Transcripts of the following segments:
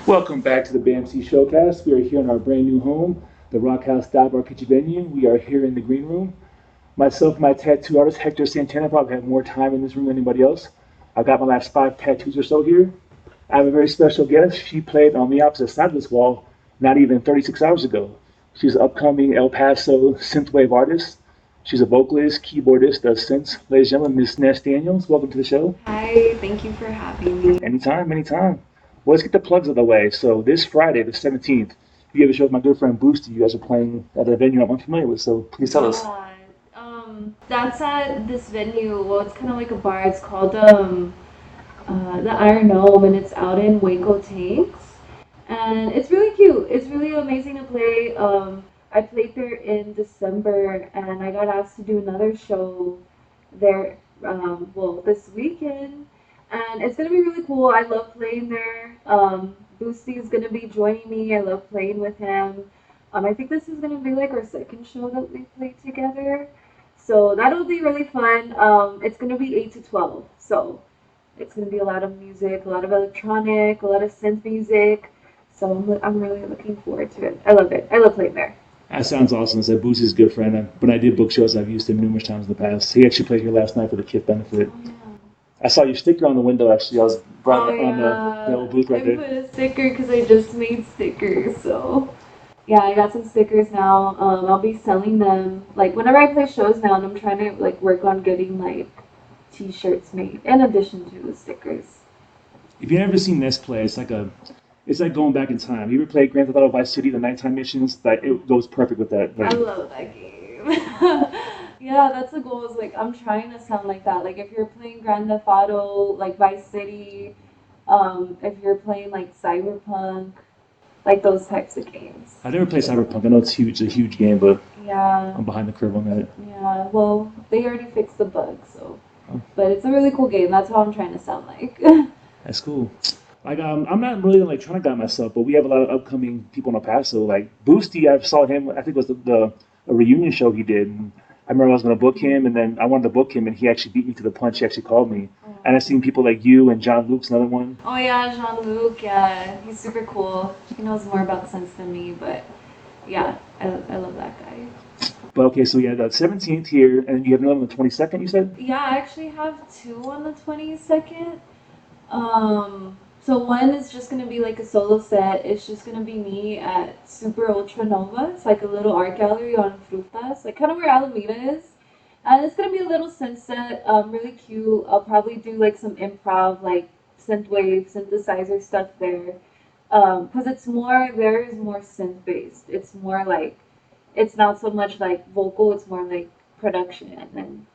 Welcome back to the BAMC Showcast. We are here in our brand new home, the Rockhouse Dive Bar Kitchen venue. We are here in the green room. Myself, my tattoo artist Hector Santana, probably have more time in this room than anybody else. I've got my last 5 tattoos or so here. I have a very special guest. She played on the opposite side of this wall not even 36 hours ago. She's an upcoming El Paso synthwave artist. She's a vocalist, keyboardist, does synths. Ladies and gentlemen, Miss Ness Daniels, welcome to the show. Hi, thank you for having me. Anytime, anytime. Well, let's get the plugs out of the way. So this Friday, the 17th, you have a show with my good friend Boosty. You guys are playing at a venue I'm unfamiliar with, so please tell us. Yeah, that's at this venue. Well, it's kind of like a bar. It's called the Iron Gnome, and it's out in Waco Tanks. And it's really cute. It's really amazing to play. I played there in December, and I got asked to do another show there. Well, this weekend, and it's gonna be really cool. I love playing there. Boosty is gonna be joining me. I love playing with him. I think this is gonna be like our second show that we played together, so that'll be really fun. It's gonna be 8 to 12, so it's gonna be a lot of music, a lot of electronic, a lot of synth music. So I'm really looking forward to it. I love it. I love playing there. That sounds awesome. So Boosty's a good friend. When I did book shows, I've used him numerous times in the past. He actually played here last night for the KIF benefit. Oh, yeah. I saw your sticker on the window, actually. I was brought Oh it on the yeah, old booth I right put there. a sticker because I just made stickers. So yeah, I got some stickers now. I'll be selling them like whenever I play shows now, and I'm trying to like work on getting like t-shirts made in addition to the stickers. If you've never seen Ness play, it's like going back in time. You ever played Grand Theft Auto Vice City, the nighttime missions? That it goes perfect with that. I Like, love that game. Yeah, that's the goal. Is like I'm trying to sound like that. Like if you're playing Grand Theft Auto, like Vice City, if you're playing like Cyberpunk, like those types of games. I never played Cyberpunk. I know it's huge, a huge game, but Yeah, I'm behind the curve on that. yeah. Well, they already fixed the bug, so. Oh, But it's a really cool game. That's how I'm trying to sound like. that's cool. Like I'm not really an electronic guy myself, but we have a lot of upcoming people in El Paso. Like Boosty, I saw him. I think it was the a reunion show he did. And I remember I was going to book him, and then I wanted to book him, and he actually beat me to the punch. He actually called me, and I've seen people like you and John Luke's another one. Oh yeah, Jean-Luc. Yeah, he's super cool. He knows more about sense than me, but yeah, I love that guy. But okay, so yeah, the 17th here, and you have another on the 22nd. You said. Yeah, I actually have two on the 22nd. So one is just gonna be like a solo set. It's just gonna be me at Super Ultra Nova. It's like a little art gallery on Frutas, like kind of where Alameda is. And it's gonna be a little sunset, really cute. I'll probably do like some improv, like synthwave, synthesizer stuff there. Cause it's more, there is more synth based. It's more like, it's not so much like vocal, it's more like production and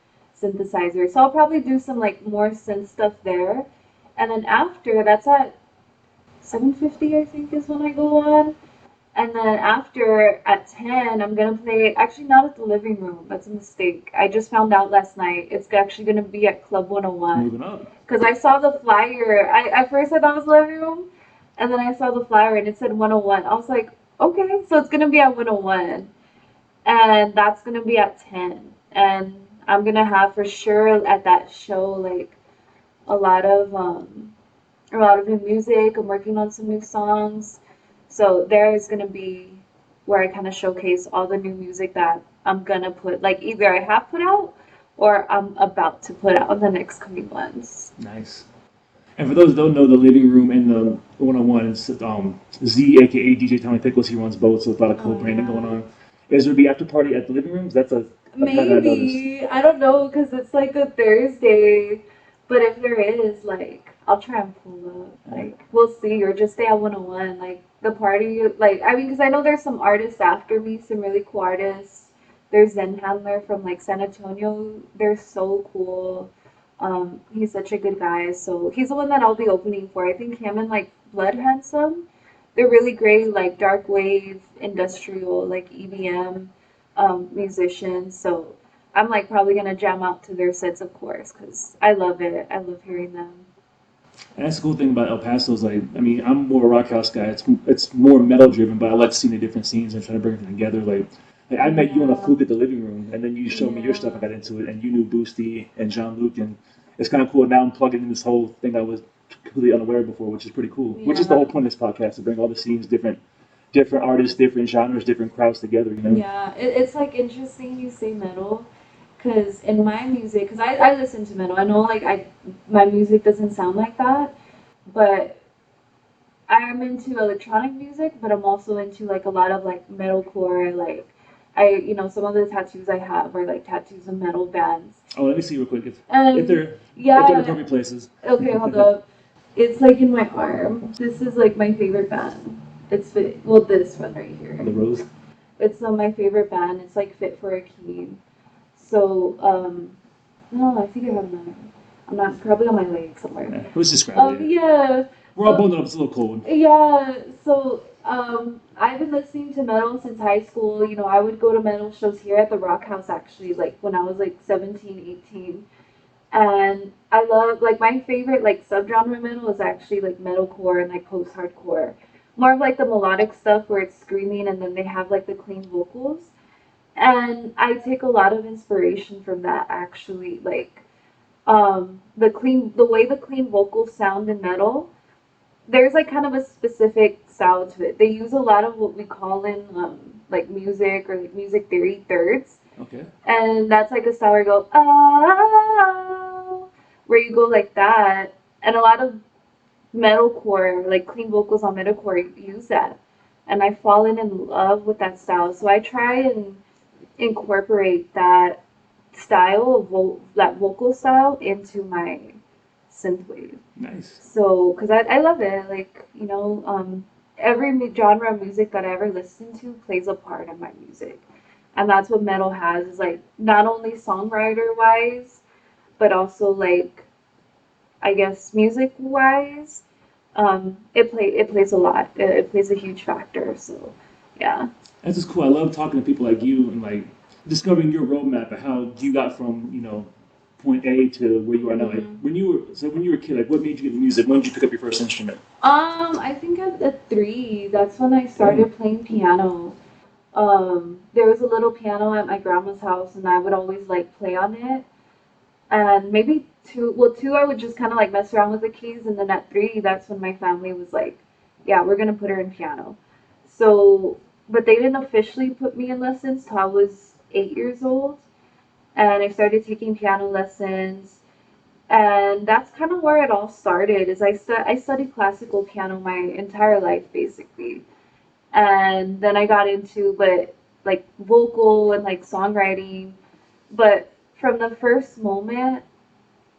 synthesizer. So I'll probably do some like more synth stuff there. And then after, that's at 7:50, I think is when I go on. And then after at 10, I'm gonna play, actually not at the living room. That's a mistake. I just found out last night. It's actually gonna be at Club 101. Moving up. Because I saw the flyer. At first I thought it was living room, and then I saw the flyer and it said 101. I was like, okay, so it's gonna be at 101, and that's gonna be at 10. And I'm gonna have for sure at that show like a lot of um a lot of new music. I'm working on some new songs. So there is gonna be where I kind of showcase all the new music that I'm gonna put, like either I have put out or I'm about to put out in the next coming months. Nice. And for those who don't know, the living room and the one-on-one is Z, aka DJ Tommy Pickles. He runs both, so there's a lot of Oh co-branding going yeah. on. Is there be after party at the living rooms? That's a pattern I noticed. Maybe. I don't know because it's like a Thursday. But if there is, like, I'll try and pull up. Like, we'll see. Or just stay at 101. Like, the party, like, I mean, because I know there's some artists after me, some really cool artists. There's Zen Handler from, like, San Antonio. They're so cool. He's such a good guy. So he's the one that I'll be opening for. I think him and, like, Blood Handsome. They're really great, like, dark wave, industrial, like, EBM musicians. So I'm like probably gonna jam out to their sets, of course, because I love it. I love hearing them. And that's the cool thing about El Paso is like, I mean, I'm more a rock house guy. It's more metal driven, but I like seeing the different scenes and trying to bring them together. Like I met you on a Yeah, fluke at the living room, and then you showed me your stuff. I yeah, got into it, and you knew Boosty and Jean Luc, and it's kind of cool. Now I'm plugging in this whole thing I was completely unaware before, which is pretty cool. Which is the Yeah. whole point of this podcast, to bring all the scenes, different artists, different genres, different crowds together. You know. Yeah, it's like interesting you say metal, because in my music, because I listen to metal. I know like my music doesn't sound like that, but I'm into electronic music, but I'm also into like a lot of like metalcore. Like some of the tattoos I have are like tattoos of metal bands. Oh, let me see real quick if And they're if they're in yeah, appropriate places. okay, hold up. It's like in my arm. This is like my favorite band. It's fit. Well, this one right here. The rose. It's my favorite band. It's like Fit for a King. So, no, I think I have another. I'm not, probably on my leg somewhere. Yeah, let's describe it. Yeah. We're all bundled up. It's a little cold. Yeah. So, I've been listening to metal since high school. I would go to metal shows here at the Rockhouse actually, like when I was like 17, 18. And I love, like, my favorite, like, subgenre metal is actually, like, metalcore and, like, post-hardcore. More of, like, the melodic stuff where it's screaming and then they have, like, the clean vocals. And I take a lot of inspiration from that, actually. Like, the way the clean vocals sound in metal, there's, like, kind of a specific style to it. They use a lot of what we call in, like, music or, like, music theory thirds. Okay. And that's like a style where you go, ah, where you go like that. And a lot of metalcore, like clean vocals on metalcore, use that. And I've fallen in love with that style. So I try and incorporate that style of that vocal style into my synthwave. Nice. So, because I love it. Like, every genre of music that I ever listen to plays a part in my music. And that's what metal has, is like not only songwriter wise, but also like I guess music wise. It plays a lot. It plays a huge factor. So yeah. That's just cool. I love talking to people like you and like discovering your roadmap and how you got from point A to where you are now. Like when you were a kid, like what made you get into music? When did you pick up your first instrument? I think at 3, that's when I started playing piano. There was a little piano at my grandma's house, and I would always like play on it. And maybe 2, well, 2, I would just kind of like mess around with the keys, and then at 3, that's when my family was like, "Yeah, we're gonna put her in piano." So, but they didn't officially put me in lessons till I was 8 years old, and I started taking piano lessons, and that's kind of where it all started. Is I studied classical piano my entire life basically, and then I got into but like vocal and like songwriting. But from the first moment,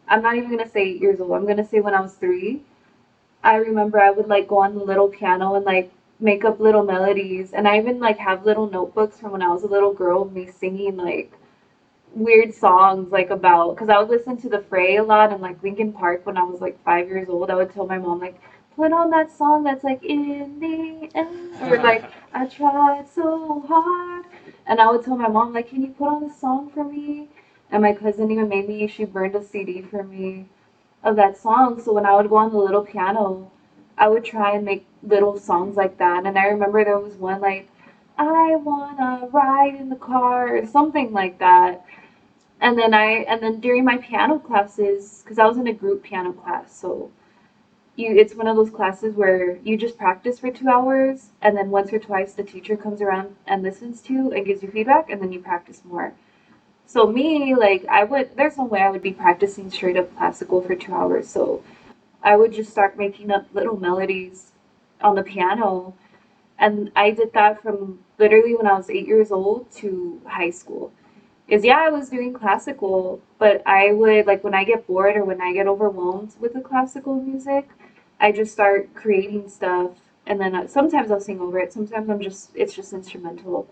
I'm not even gonna say 8 years old. I'm gonna say when I was 3. I remember I would like go on the little piano and like make up little melodies, and I even like have little notebooks from when I was a little girl of me singing like weird songs like about because I would listen to the Fray a lot and like Linkin Park when I was like 5 years old. I would tell my mom like put on that song that's like in the end or like I tried so hard, and I would tell my mom like can you put on this song for me, and my cousin even made me she burned a CD for me of that song. So when I would go on the little piano, I would try and make little songs like that. And I remember there was one like I wanna ride in the car or something like that. And then during my piano classes, because I was in a group piano class, so it's one of those classes where you just practice for 2 hours, and then once or twice the teacher comes around and listens to you and gives you feedback, and then you practice more. So me, like there's no way I would be practicing straight up classical for 2 hours. So I would just start making up little melodies on the piano, and I did that from literally when I was 8 years old to high school. Is yeah, I was doing classical, but I would like when I get bored or when I get overwhelmed with the classical music, I just start creating stuff, and then sometimes I'll sing over it. Sometimes it's just instrumental.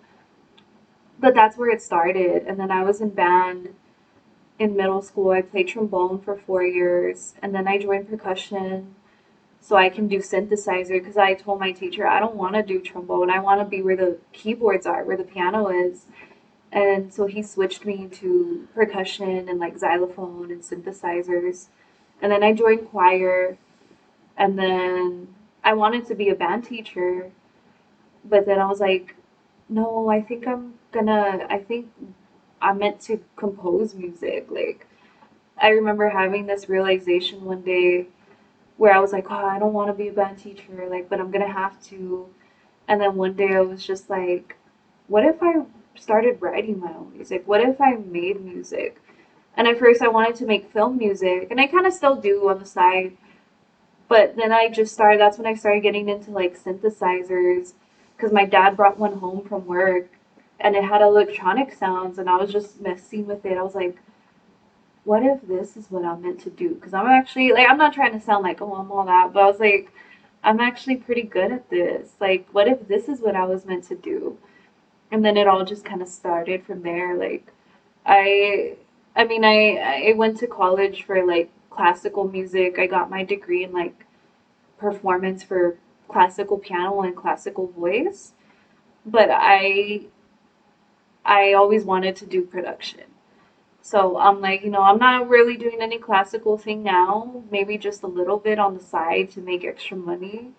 But that's where it started, and then I was in band in middle school. I played trombone for 4 years, and then I joined percussion so I can do synthesizer because I told my teacher I don't want to do trombone. I want to be where the keyboards are, where the piano is. And so he switched me to percussion and like xylophone and synthesizers. And then I joined choir. And then I wanted to be a band teacher. But then I was like, no, I think I'm meant to compose music. Like, I remember having this realization one day where I was like, oh, I don't want to be a band teacher, like, but I'm gonna have to. And then one day I was just like, what if I started writing my own music? What if I made music? And at first I wanted to make film music, and I kind of still do on the side. But then that's when I started getting into like synthesizers, because my dad brought one home from work and it had electronic sounds, and I was just messing with it. I was like, what if this is what I'm meant to do? Because I'm actually, like, I'm not trying to sound like, oh, I'm all that, but I was like, I'm actually pretty good at this. Like, what if this is what I was meant to do? And then it all just kind of started from there. Like, I, I went to college for like classical music. I got my degree in like performance for classical piano and classical voice, but I always wanted to do production. So I'm like, I'm not really doing any classical thing now, maybe just a little bit on the side to make extra money.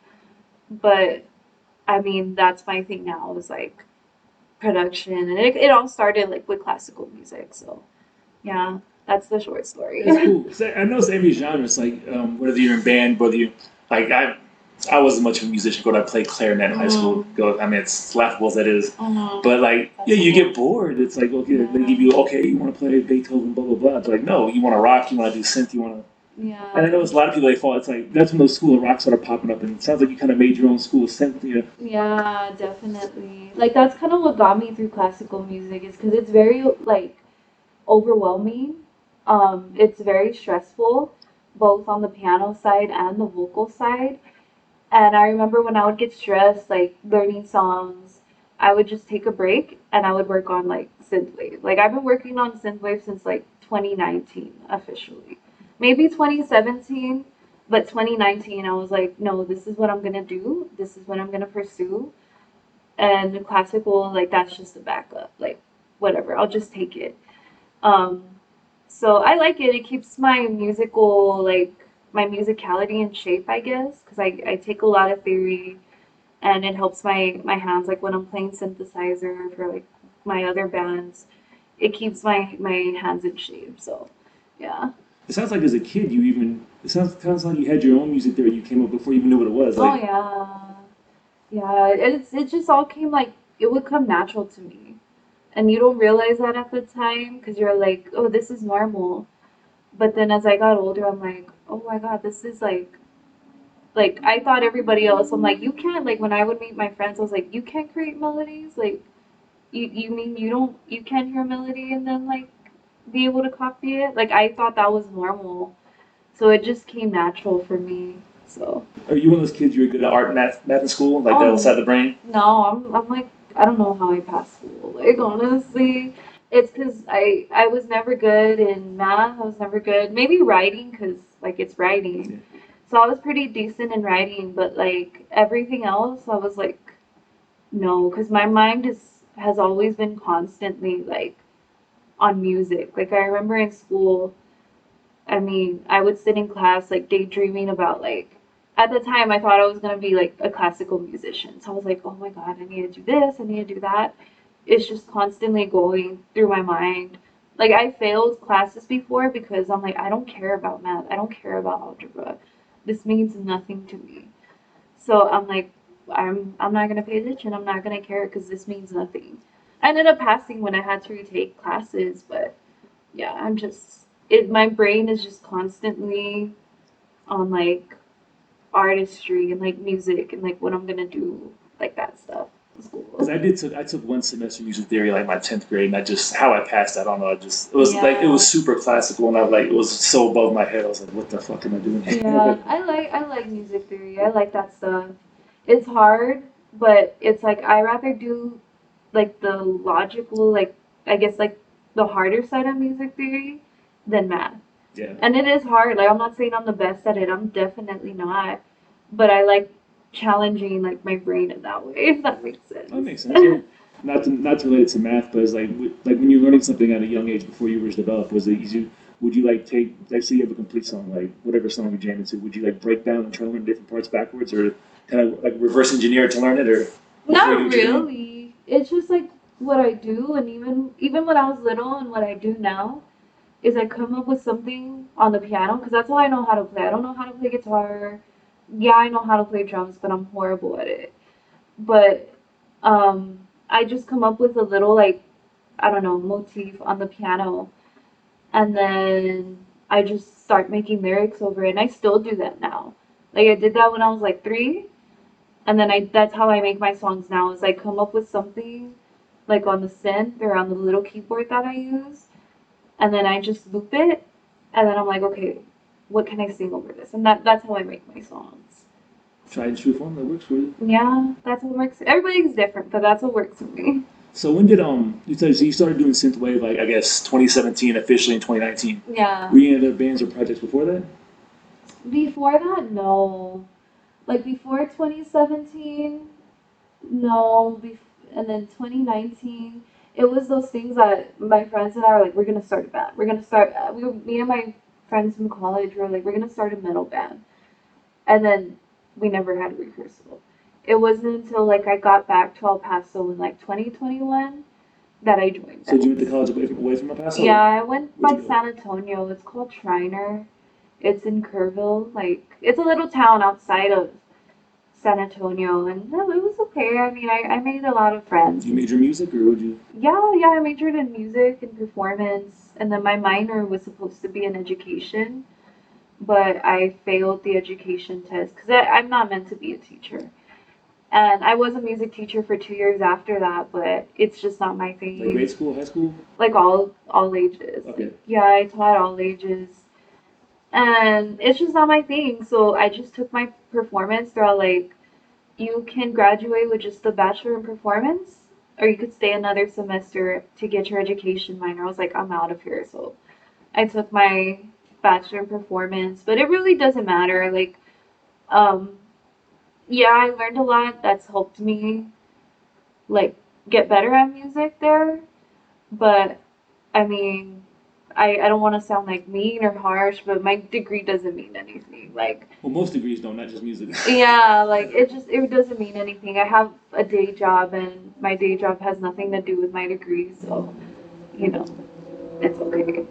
But I mean, that's my thing now is like production. And it all started like with classical music. So yeah, that's the short story. It's cool. 'Cause I know it's every genre. It's like whether you're in band, whether you like I wasn't much of a musician. But I played clarinet in high school. I mean, it's laughable as that is. But like, yeah, you get bored. It's like, okay, they give you, okay, you want to play Beethoven, blah blah blah. It's like, no, you want to rock, you want to do synth, you want to. Yeah. And I know it's a lot of people they fall. It's like that's when those school of rock started popping up, and it sounds like you kind of made your own school of synth. Yeah, definitely. Like that's kind of what got me through classical music is because it's very like overwhelming. It's very stressful, both on the piano side and the vocal side. And I remember when I would get stressed, like learning songs, I would just take a break and I would work on like synthwave. Like I've been working on synthwave since like 2019 officially, maybe 2017, but 2019 I was like, no, this is what I'm gonna do. This is what I'm gonna pursue. And the classical, like that's just a backup. Like whatever, I'll just take it. Um, so I like it. It keeps my musical, like my musicality in shape, I guess, because I take a lot of theory and it helps my hands. Like when I'm playing synthesizer for like my other bands, it keeps my hands in shape. So yeah. It sounds like as a kid, it sounds like you had your own music theory you came up before you even knew what it was. Oh Like, yeah. Yeah. It just all came like it would come natural to me. And you don't realize that at the time because you're like, oh, this is normal. But then as I got older, I'm like, oh my God, this is like I thought everybody else. I'm like, you can't like when I would meet my friends, I was like, you can't create melodies. Like you mean you can't hear a melody and then like be able to copy it? Like I thought that was normal. So it just came natural for me. So are you one of those kids you were good at art and math in school, like that oh outside the brain? no, I'm like I don't know how I passed school. Like honestly, it's because I was never good in math. I was never good. Maybe writing because like it's Yeah. writing. So I was pretty decent in writing, but like everything else, I was like no, because my mind is has always been constantly like on music. Like I remember in school, I mean, I would sit in class like daydreaming about like at the time I thought I was gonna be like a classical musician. So I was like, oh my God, I need to do this, I need to do that. It's just constantly going through my mind. Like I failed classes before because I'm like, I don't care about math, I don't care about algebra. This means nothing to me. So I'm like, I'm not gonna pay attention. I'm not gonna care because this means nothing. I ended up passing when I had to retake classes, but yeah, I'm just it. My brain is just constantly on like artistry and like music and like what I'm gonna do, like that stuff in Because school. I took one semester music theory like my 10th grade, and I just how I passed, I don't know. It was like it Yeah, was super classical, and I like it was so above my head. I was like, what the fuck am I doing yeah. here? I like music theory. I like that stuff. It's hard, but it's like I rather do like the logical, like I guess like the harder side of music theory than math. Yeah, And it is hard. Like I'm not saying I'm the best at it. I'm definitely not. But I like challenging like my brain in that way, if that makes that sense. makes sense. Yeah. Not to relate it to math, but it's like when you're learning something at a young age before you were developed, was it easy? Would you like take like say you have a complete song, like whatever song you jam into, would you like break down and try to learn different parts backwards, or kind of like reverse engineer it to learn it, or before you knew Not what you're doing? really. It's just like what I do, and even when I was little and what I do now. is I come up with something on the piano because that's all I know how to play. I don't know how to play guitar. Yeah, I know how to play drums, but I'm horrible at it. But I just come up with a little like I don't know motif on the piano, and then I just start making lyrics over it. And I still do that now. Like I did that when I was like 3, and then I that's how I make my songs now. Is I come up with something like on the synth or on the little keyboard that I use, and then I just loop it, and then I'm like, okay, what can I sing over this? And that's how I make my songs. Tried and true form that works for you. Yeah, that's what works. Everybody's different, but that's what works for me. So when did you said so you started doing synthwave like I guess 2017 officially in 2019? Yeah. Were you in other bands or projects before that? Before that, no. Like before 2017, no. And then 2019, it was those things that my friends and I were like, we're gonna start a band. We're gonna start. Me and my friends from college were like, we're gonna start a metal band. And then we never had a rehearsal. It wasn't until like I got back to El Paso in like 2021 that I joined So did you went to bands. college away from El Paso? Yeah, I went Where'd by you go? San Antonio. It's called Shriner. It's in Kerrville. Like it's a little town outside of San Antonio, and no, it was okay. I mean, I made a lot of friends. You major music or would you? Yeah, I majored in music and performance, and then my minor was supposed to be in education, but I failed the education test because I'm not meant to be a teacher. And I was a music teacher for 2 years after that, but it's just not my Like thing. grade school, high school? Like all ages. Okay. Like, yeah, I taught all ages. And it's just not my thing. So I just took my performance. They're all like, you can graduate with just a bachelor in performance, or you could stay another semester to get your education minor. I was like, I'm out of here. So I took my bachelor in performance, but it really doesn't matter. Like, um, yeah, I learned a lot that's helped me like get better at music there. But I mean, I don't want to sound like mean or harsh, but my degree doesn't mean anything. Like, Well, most degrees don't, not just music. yeah, like it doesn't mean anything. I have a day job, and my day job has nothing to do with my degree, so you know, it's okay.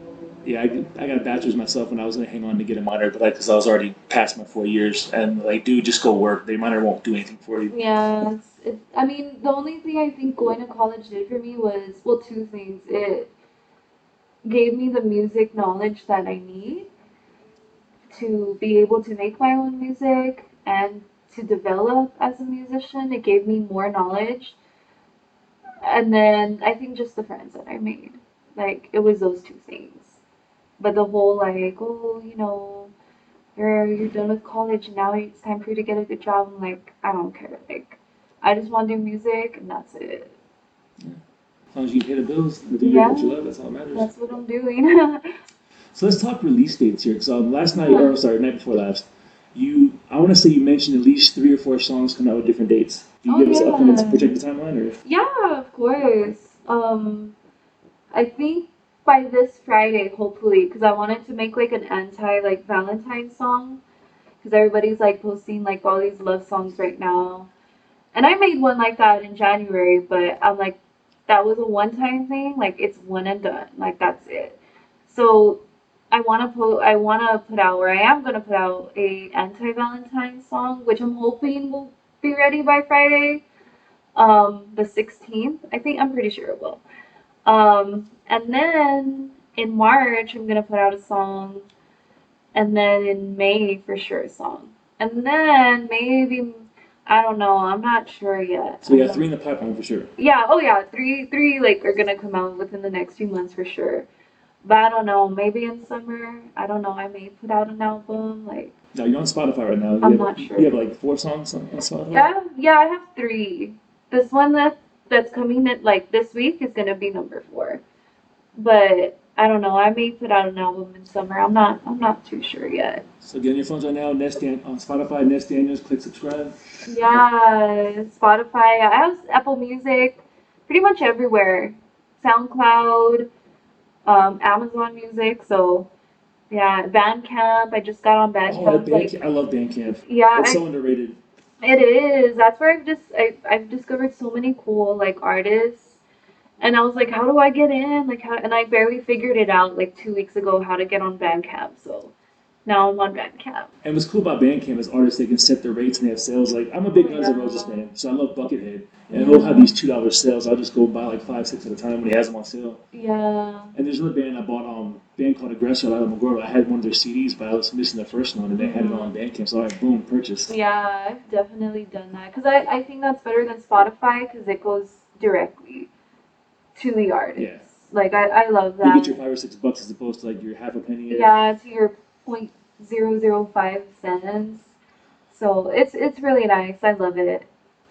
Yeah, I got a bachelor's myself and I was gonna hang on to get a minor, but like, cause I was already past my 4 years and like, dude, just go work. The minor won't do anything for you. Yeah, I mean, the only thing I think going to college did for me was, well, two things. It gave me the music knowledge that I need to be able to make my own music and to develop as a musician. It gave me more knowledge. And then I think just the friends that I made. Like, it was those two things. But the whole, like, oh, you're done with college, now it's time for you to get a good job. I'm like, I don't care. Like, I just want to do music, and that's it. Yeah. As long as you can pay the bills and do Yeah, what you love, that's all that matters. that's what I'm doing. So let's talk release dates here. Because last night, or sorry, night before last, I want to say you mentioned at least 3 or 4 songs coming out with different dates. Do you Oh give us up on this yeah. projected timeline, or? Yeah, of course. I think by this Friday, hopefully, because I wanted to make like an anti like Valentine song, because everybody's like posting like all these love songs right now, and I made one like that in January, but I'm like, that was a one-time thing. Like it's one and done. Like that's it. So I wanna put out, or I am gonna put out a anti-Valentine song, which I'm hoping will be ready by Friday, the 16th. I think I'm pretty sure it will. And then in March, I'm gonna put out a song, and then in May for sure a song, and then maybe I don't know. I'm not sure yet. So we got 3 in the pipeline for sure. Yeah. Oh yeah. Three like are gonna come out within the next few months for sure. But I don't know. Maybe in summer. I don't know. I may put out an album. Like Now you're on Spotify right now. I'm not sure. You have like 4 songs on Spotify. Yeah. I have three. This one that's coming in like this week is gonna be number 4. But I don't know. I may put out an album in summer. I'm not too sure yet. So get on your phones right now. On Spotify, Ness Daniels. Click subscribe. Yeah, Spotify. I have Apple Music, pretty much everywhere. SoundCloud, Amazon Music. So yeah, Bandcamp. I just got on Oh, Bandcamp. Like I love Bandcamp. yeah, It's so underrated. it is. That's where I've discovered so many cool like artists, And I was like, how do I get in? Like, how? And I barely figured it out like 2 weeks ago how to get on Bandcamp. So now I'm on Bandcamp. And what's cool about Bandcamp is artists they can set their rates and they have sales. Like I'm a Oh big Guns N' Roses yeah, fan, so I love Buckethead, and they'll have yeah, these $2 sales. I'll just go buy like 5, 6 at a time when he has them on sale. yeah. And there's another band I bought, band called Aggressor out of Magoro. I had one of their CDs, but I was missing the first one, and they had it on Hmm. Bandcamp. So I boom, purchased. Yeah, I've definitely done that because I think that's better than Spotify because it goes directly to the Yeah, artist. Like I love you get your that. $5 or $6 as opposed to like your half a penny. Yeah, to your 0.005 cents. So it's really nice. I love it.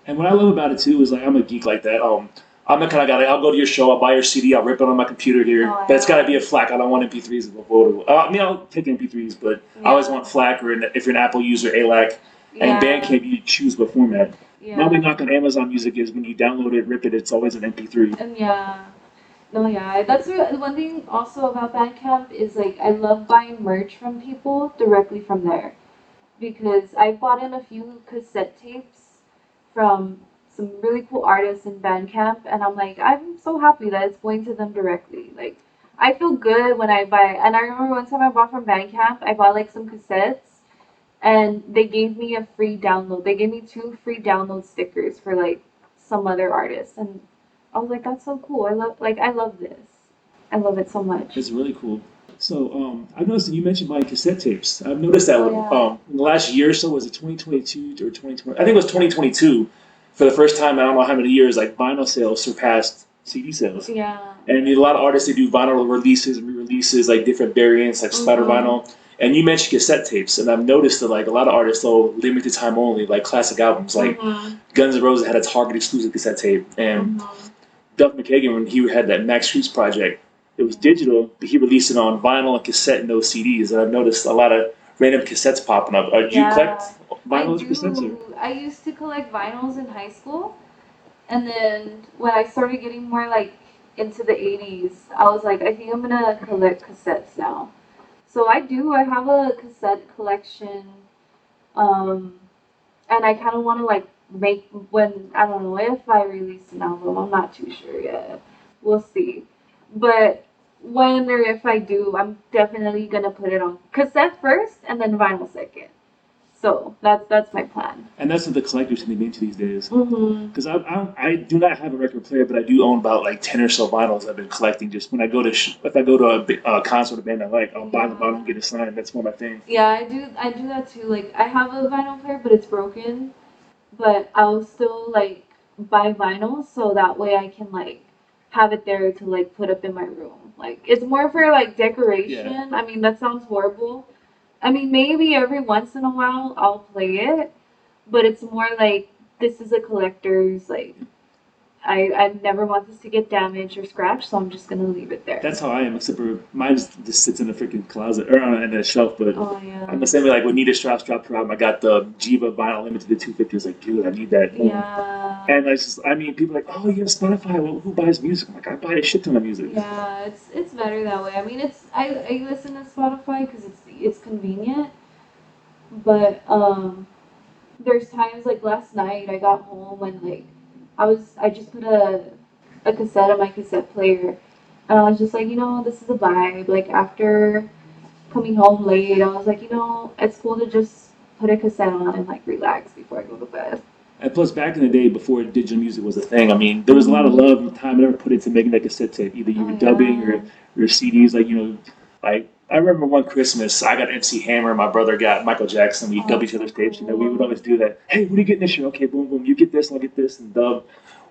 And what I love about it too is like I'm a geek like that. I'm the kind of guy like I'll go to your show, I'll buy your CD, I'll rip it on my computer here, Oh but it's got to be a yeah. FLAC. I don't want MP3s if affordable. I mean, I'll take MP3s, but I always Yeah. want FLAC or if you're an Apple user, ALAC. And Yeah. Bandcamp, you choose what format. My only Yeah. knock on Amazon Music is when you download it, rip it, it's always an MP3. And yeah. No, yeah. One thing also about Bandcamp is like I love buying merch from people directly from there because I bought in a few cassette tapes from some really cool artists in Bandcamp, and I'm like, I'm so happy that it's going to them directly. Like, I feel good when I buy. And I remember one time I bought from Bandcamp, I bought like some cassettes, and they gave me a free download. They gave me two free download stickers for like some other artists, and I was like, that's so cool. I love this. I love it so much. It's really cool. So I've noticed that you mentioned buying cassette tapes. I've noticed that Oh yeah. in the last year or so, was it 2022 or 2020? I think it was 2022. For the first time, I don't know how many years, like vinyl sales surpassed CD sales. Yeah. And a lot of artists they do vinyl releases and re-releases, like different variants, like splatter Mhm. vinyl. And you mentioned cassette tapes, and I've noticed that like a lot of artists though limited time only, like classic albums, like Mhm. Guns N' Roses had a Target exclusive cassette tape, and Mhm. Duff McKagan when he had that Max Streets project, it was digital, but he released it on vinyl and cassette and those CDs. And I've noticed a lot of random cassettes popping up. Do you collect Yeah, I vinyls or cassettes? Or? do. I used to collect vinyls in high school, and then when I started getting more like into the 80s, I was like, I think I'm gonna collect cassettes now. So I do. I have a cassette collection, um, and I kind of want to like make when I don't know if I release an album. I'm not too sure yet. We'll see. But when or if I do, I'm definitely gonna put it on cassette first and then vinyl second. So that's my plan. And that's what the collectors tend to be into these days. Mhm. Because I do not have a record player, but I do own about like 10 or so vinyls I've been collecting. Just when I go to, if I go to a concert or band I like, I'll buy the vinyl and Yeah. get it signed. That's more my thing. Yeah, I do. I do that too. Like I have a vinyl player, but it's broken. But I'll still like buy vinyl so that way I can like have it there to like put up in my room. Like it's more for like Yeah. decoration. I mean, that sounds horrible. I mean, maybe every once in a while I'll play it, but it's more like this is a collector's like I never want this to get damaged or scratched, so I'm just gonna leave it there. That's how I am, except for mine just sits in a freaking closet or in a shelf. But Oh I'm yeah. the same way. Like when Nita Strauss dropped her album, I got the Jiva vinyl limited to 250. I was like, dude, I need that. Boom. Yeah. And I mean, people are like, oh, you have Spotify. Well, who buys music? I'm like, I buy a shit ton of music. Yeah, it's better that way. I mean, I listen to Spotify because it's convenient, but there's times like last night I got home and like I just put a cassette on my cassette player, and I was just like, this is a vibe. Like after coming home late, I was like, it's cool to just put a cassette on and like relax before I go to bed. And plus, back in the day, before digital music was a thing, I mean, there was a lot of Hmm. love and time and effort put into making that cassette tape. Either you Oh were dubbing yeah. or CDs. Like I remember one Christmas, I got MC Hammer, my brother got Michael Jackson. We Oh, dub that's each so other's tapes. We would cool. always do that. Hey, what are you getting this year? Okay, boom, boom. You get this, I'll get this, and dub.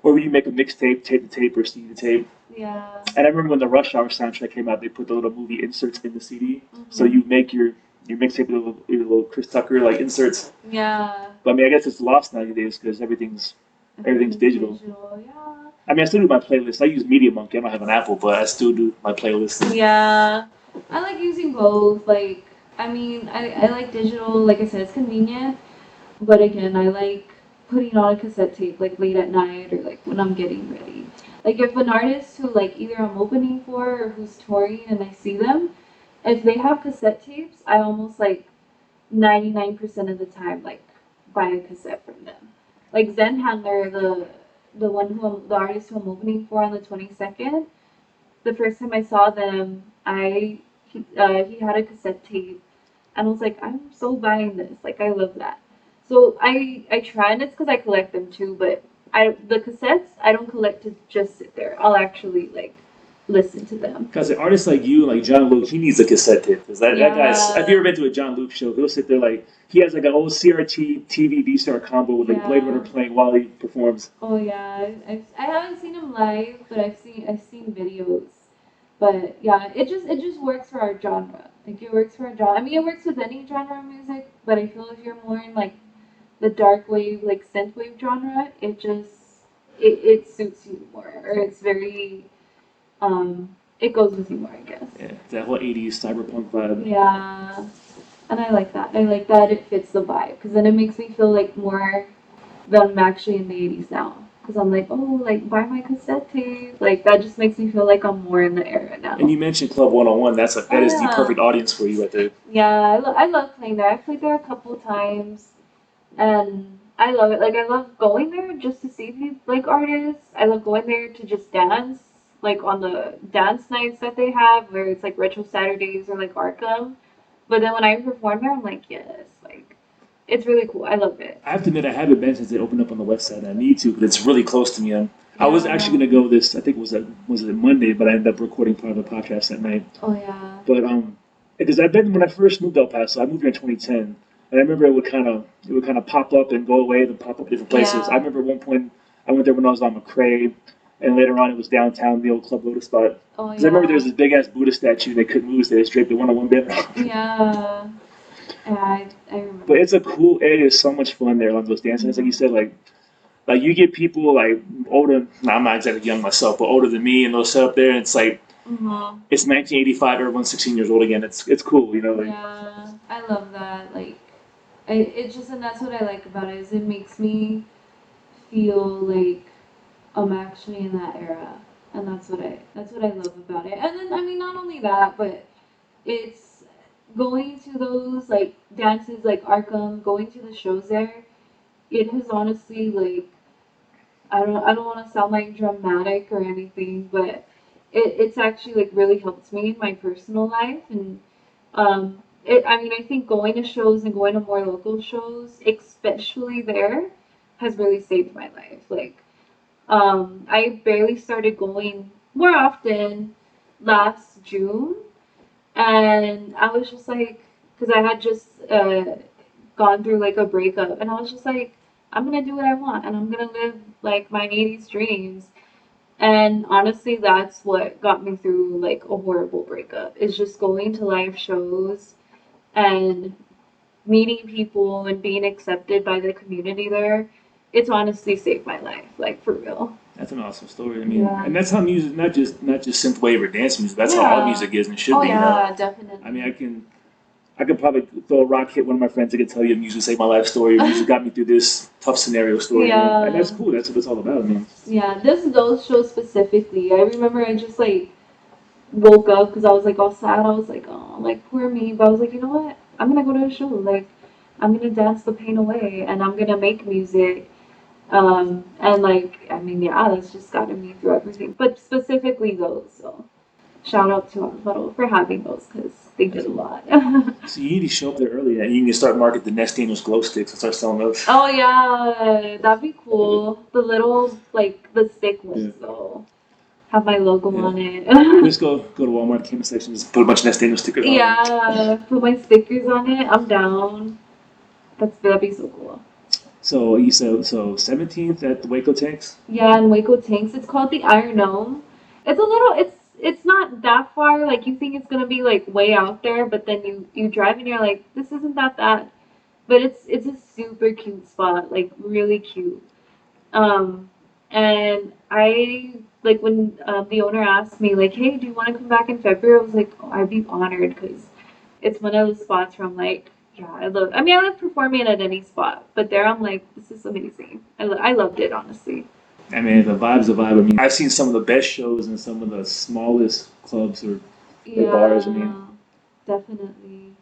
Or would you make a mixtape, tape to tape, or CD to tape? Yeah. And I remember when the Rush Hour soundtrack came out, they put the little movie inserts in the CD. So Hmm. you make your mixtape with your little Chris Tucker like inserts. Yeah. But I mean, I guess it's lost nowadays because everything's Everything's digital. digital. Yeah. I mean, I still do my playlist. I use Media Monkey. I don't have an Apple, but I still do my playlist. Yeah, I like using both. Like, I mean, I like digital. Like I said, it's convenient. But again, I like putting on a cassette tape like late at night or like when I'm getting ready. Like if an artist who like either I'm opening for or who's touring and I see them, if they have cassette tapes, I almost like 99% of the time like buy a cassette from them. Like Zen Handler, the artist who I'm opening for on the 22nd. The first time I saw them, he had a cassette tape, and I was like, I'm so buying this. Like, I love that. So I try, and it's because I collect them too. But the cassettes I don't collect to just sit there. I'll actually like listen to them. Because an artist like you, like John Luke, he needs a cassette tape. Because that guy's, have you ever been to a John Luke show? He'll sit there like, he has like an old CRT TV V-Star combo with like Blade Runner playing while he performs. Oh yeah, I haven't seen him live, but I've seen videos. But yeah, it just works for our genre. Like it works for our genre. I mean, it works with any genre of music, but I feel if you're more in like the dark wave, like synth wave genre, it suits you more, or it's very it goes with you more, I guess. Yeah, that whole 80s cyberpunk vibe. Yeah, and I like that. I like that it fits the vibe because then it makes me feel like more that I'm actually in the 80s now. Because I'm like, oh, like buy my cassette tape. Like that just makes me feel like I'm more in the era now. And you mentioned Club 101. That is the perfect audience for you right there. Yeah, I love playing there. I've played there a couple times, and I love it. Like I love going there just to see like artists. I love going there to just dance, like on the dance nights that they have, where it's like Retro Saturdays or like Arkham. But then when I perform there, I'm like, yes, like it's really cool. I love it. I have to admit, I haven't been since they opened up on the west side. I need to, but it's really close to me. I was actually going to go this. I think was it Monday, but I ended up recording part of the podcast that night. Oh yeah. But because I've been when I first moved to El Paso, I moved here in 2010, and I remember it would kind of pop up and go away, then pop up different places. Yeah. I remember at one point I went there when I was on McCrae, and later on it was downtown, the old Club Lotus spot. Oh Because I remember there was this big ass Buddha statue they couldn't move, so they just draped the 101 banner. Yeah. Yeah, I remember. But it's a cool. It is so much fun there on those dance nights, like you said, like you get people like older. Nah, I'm not exactly young myself, but older than me, and they'll sit up there, and it's like it's 1985. Everyone's 16 years old again. It's cool, you know. Like, yeah, I love that. Like, it just and that's what I like about it is it makes me feel like I'm actually in that era, and that's what I love about it. And then I mean, not only that, but it's going to those like dances like Arkham, going to the shows there. It has honestly like I don't want to sound like dramatic or anything, but it's actually like really helped me in my personal life and I mean I think going to shows and going to more local shows, especially there, has really saved my life. Like I barely started going more often last June, and I was just like, because I had just gone through like a breakup, and I was just like, I'm gonna do what I want, and I'm gonna live like my 80s dreams. And honestly, that's what got me through like a horrible breakup. Is just going to live shows and meeting people and being accepted by the community there. It's honestly saved my life, like for real. that's an awesome story. I mean, and that's how music, not just synthwave or dance music. That's how all music is and it should Oh be. yeah, You know? definitely. I mean, I could probably throw a rock, hit one of my friends that could tell you music saved my life story. Music got me through this tough scenario story. Yeah. And that's cool. That's what it's all about. I mean, Yeah, those shows specifically. I remember I just like woke up because I was like all sad. I was like, oh, like poor me. But I was like, you know what? I'm gonna go to a show. Like, I'm gonna dance the pain away, and I'm gonna make music. And like, I mean, yeah, that's just gotten me through everything. But specifically those. So, shout out to Alvaro for having those because they did a lot. so you need to show up there early, and you need to start marketing the Ness Daniels glow sticks and start selling those. Oh yeah, that'd be cool. The little like the stick ones though. Have my logo on it. Just go to Walmart, campus section, just put a bunch of Ness Daniels stickers on it. Yeah, put my stickers on it. I'm down. That'd be so cool. So you said 17th at the Waco Tanks? Yeah, in Waco Tanks. It's called the Iron Gnome. It's not that far. Like you think it's gonna be like way out there, but then you drive and you're like, this isn't that bad. But it's a super cute spot, like really cute. And I like when the owner asked me like, hey, do you want to come back in February? I was like, oh, I'd be honored because it's one of those spots where I'm like, yeah, I mean, I love performing at any spot, but there I'm like, this is amazing. I loved it, honestly. I mean, the vibe's a vibe. I mean, I've seen some of the best shows in some of the smallest clubs or bars. I mean, definitely.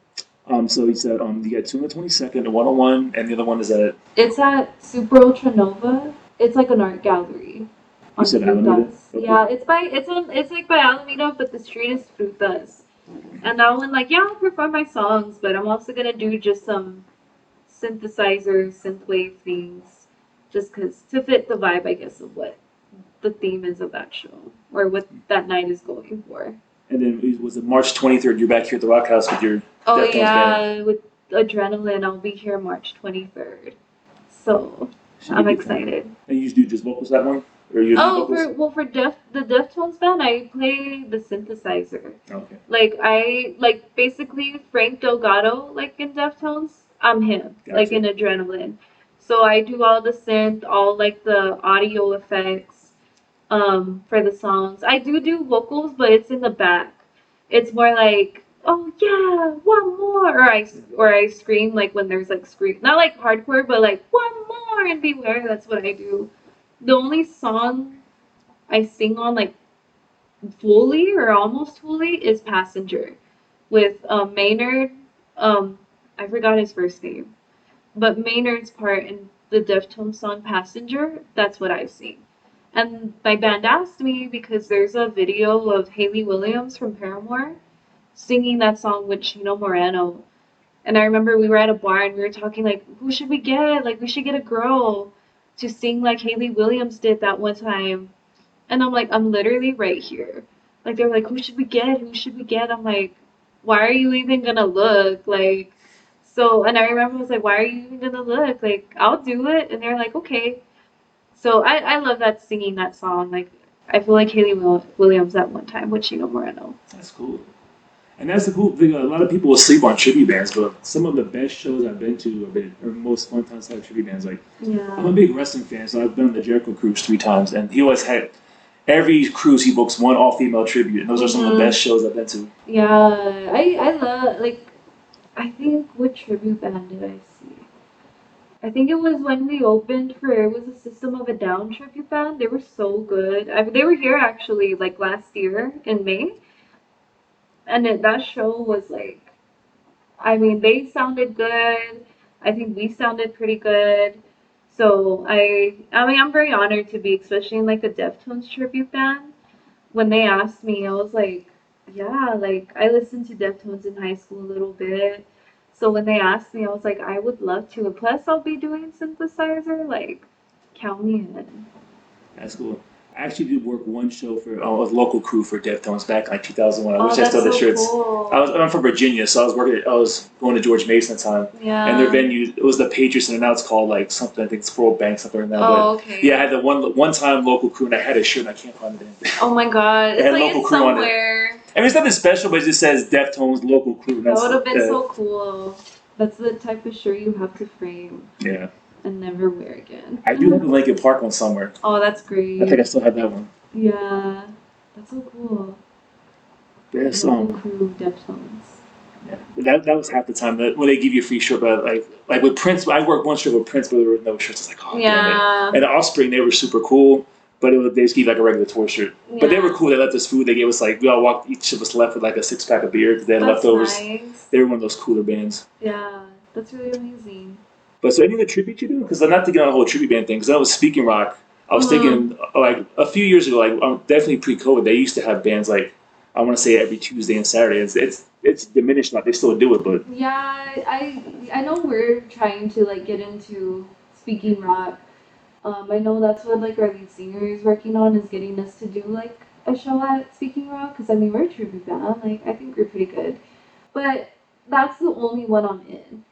So you said you got two on the 22nd, the 101, and the other one is at. It's at Super Ultra Nova. It's like an art gallery You on said Alameda? Frutas. Okay. Yeah, it's like by Alameda, but the street is Frutas. And that one, like, yeah, I'll perform my songs, but I'm also gonna do just some synthesizer, synthwave things, just cause to fit the vibe, I guess, of what the theme is of that show or what that night is going for. And then was it March 23rd? You're back here at the Rockhouse with your Oh Deftones band. yeah, with Adrenaline, I'll be here March 23rd. So Should be I'm a good time. excited. And you do just vocals that one, or you do Oh, vocals? for the Deftones band, I play the synthesizer. Okay. Like basically Frank Delgado, like in Deftones, I'm him, like Gotcha. in Adrenaline. So I do all the synth, all like the audio effects, for the songs. I do vocals, but it's in the back. It's more like, oh yeah, one more, or I scream like when there's like scream, not like hardcore, but like one more and beware. That's what I do. The only song I sing on like fully or almost fully is Passenger with Maynard. Um, I forgot his first name, but Maynard's part in the Deftones song Passenger, that's what I sing. And my band asked me because there's a video of Hayley Williams from Paramore singing that song with Chino Moreno. And I remember we were at a bar and we were talking like, who should we get? Like, we should get a girl to sing like Hayley Williams did that one time. And I'm like, I'm literally right here. Like, they're like, who should we get? Who should we get? I'm like, why are you even gonna look? Like, so, and I remember I was like, why are you even gonna look? Like, I'll do it. And they're like, okay. So I love that singing that song. Like, I feel like Hayley Williams that one time with Chino Moreno. That's cool. And that's the cool thing. A lot of people will sleep on tribute bands, but some of the best shows I've been to have been, or most fun times have tribute bands. Like, I'm a Yeah. big wrestling fan, so I've been on the Jericho cruise 3 times, and he always had every cruise he books one all-female tribute, and those are some of the Hmm. best shows I've been to. Yeah. I love, like, I think what tribute band did I see? I think it was when we opened for it was a System of a Down tribute band. They were so good. They were here actually like last year in May, and that show was like, I mean, they sounded good. I think we sounded pretty good. So I mean, I'm very honored to be, especially in like a Deftones tribute band. When they asked me, I was like, yeah, like I listened to Deftones in high school a little bit. So when they asked me, I was like, I would love to. And plus, I'll be doing synthesizer. Like, count me in. That's cool. I actually did work one show for a local crew for Deftones back in like 2001. I Oh, wish I that's still had the so shirts. cool. I'm from Virginia, so I was going to George Mason at the time, and their Yeah. venue it was the Patriots, and now it's called like something. I think it's Pearl Bank something right now. Oh, But yeah, I okay. had the one time local crew, and I had a shirt, and I can't find it. Oh my God. It It's had like local it's crew on it. somewhere. I mean, it's nothing special, but it just says Deftones local crew. And That that's would have been so cool. That's the type of shirt you have to frame yeah. and never wear again. I do have the Lincoln Park one somewhere. Oh, that's I think I great. still have that one. Yeah. That's so cool. Yes, Local crew Deftones. yeah. That was half the time that when they give you a free shirt, but like with Prince, I worked one shirt with Prince, but there were no shirts. It's like, oh damn it. Yeah. And the Offspring, they were super cool, but they just gave like a regular tour shirt. But they were Yeah. cool. They left us food. They gave us like we all walked. Each of us left with like a 6-pack of beer because they had That's leftovers. nice. They were one of those cooler bands. Yeah. That's really amazing. But so any of the tribute you do? Because I'm not thinking on the whole tribute band thing. Because I was speaking rock. I was Mm-hmm. thinking like a few years ago, like definitely pre-COVID, they used to have bands like I want to say every Tuesday and Saturday. It's diminished now. They still do it, but Yeah, I know we're trying to like get into speaking rock. I know that's what like our lead singer is working on is getting us to do like a show at Speaking Rock because I mean we're a tribute band. Like I think we're pretty good, but that's the only one I'm in,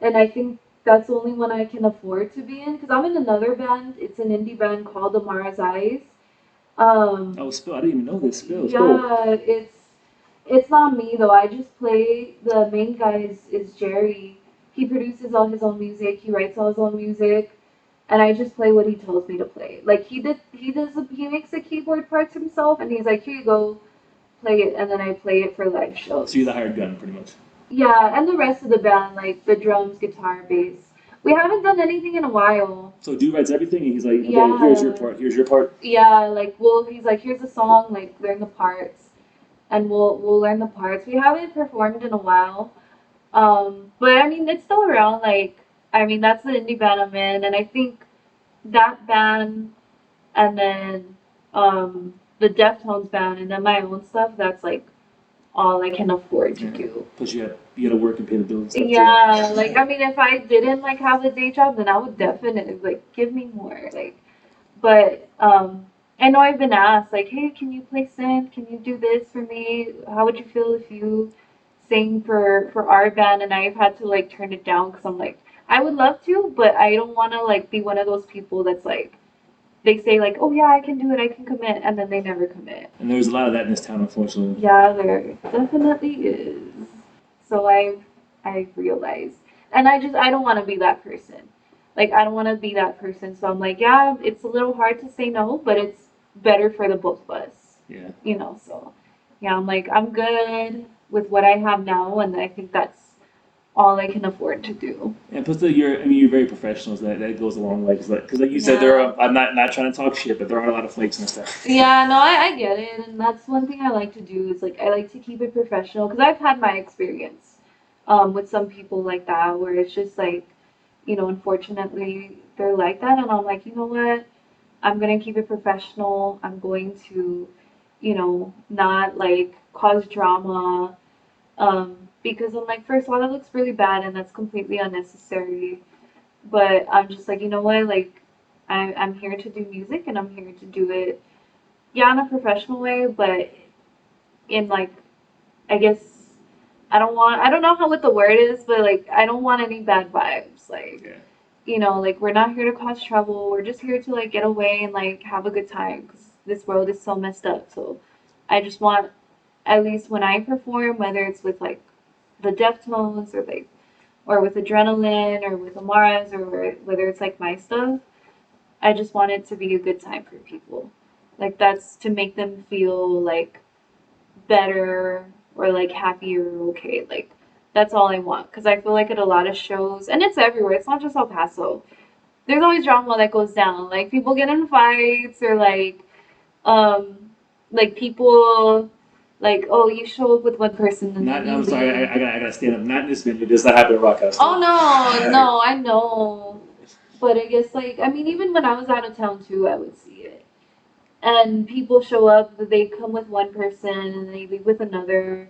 and I think that's the only one I can afford to be in because I'm in another band. It's an indie band called Amara's Eyes. oh, Spill. I didn't even know this. Spill. Spill. Yeah, it's not me though. I just play. The main guy is Jerry. He produces all his own music. He writes all his own music, and I just play what he tells me to play. Like he makes the keyboard parts himself, and he's like, here you go, play it, and then I play it for live shows. So you're the hired gun, pretty much. Yeah, and the rest of the band, like the drums, guitar, bass. We haven't done anything in a while. So dude writes everything, and he's like, okay, here's your Yeah, part. Here's your part. yeah. Like, well, he's like, here's a song. Like, learn the parts, and we'll learn the parts. We haven't performed in a while. But I mean, it's still around. Like, I mean, that's the indie band I'm in, and I think that band, and then the Deftones band, and then my own stuff. That's like all I can afford to do. Plus you gotta work and pay the bills and stuff Yeah, like I mean, if I didn't like have a day job, then I would definitely like give me more. Like, but I know I've been asked like, hey, can you play synth? Can you do this for me? How would you feel if you sing for our band? And I've had to like turn it down because I'm like, I would love to, but I don't want to like be one of those people that's like they say like, oh yeah, I can do it, I can commit, and then they never commit. And there's a lot of that in this town, unfortunately. Yeah, there definitely is. So I've realized, and I don't want to be that person. Like I don't want to be that person. So I'm like, yeah, it's a little hard to say no, but it's better for the both of us. Yeah. You know, so yeah, I'm like I'm good with what I have now, and I think that's all I can afford to do. And plus, you're very professional. So that goes a long way. Because like you said, Yeah. I'm not trying to talk shit, but there are a lot of flakes and stuff. Yeah, no, I get it, and that's one thing I like to do is like I like to keep it professional because I've had my experience with some people like that where it's just like, you know, unfortunately they're like that, and I'm like, you know what, I'm gonna keep it professional. I'm going to, you know, not like cause drama, because I'm like, first of all, that looks really bad and that's completely unnecessary. But I'm just like, you know what, like I'm here to do music and I'm here to do it yeah, in a professional way, but in like, I guess I don't know how what the word is, but like, I don't want any bad vibes. Like, Yeah. you know, like we're not here to cause trouble. We're just here to like get away and like have a good time because this world is so messed up. So I just want, at least when I perform, whether it's with like the Deftones or like, or with Adrenaline or with Amara's or whether it's like my stuff, I just want it to be a good time for people. Like that's to make them feel like better or like happier or okay. Like that's all I want because I feel like at a lot of shows and it's everywhere. It's not just El Paso. There's always drama that goes down. Like people get in fights or um like people like oh you show up with one person and Not. then you I'm sorry. leave. I gotta stand up. Not in this venue. Does not happen at Rockhouse. Oh no, no, I know. But I guess like I mean even when I was out of town too, I would see it. And people show up, they come with one person and they leave with another.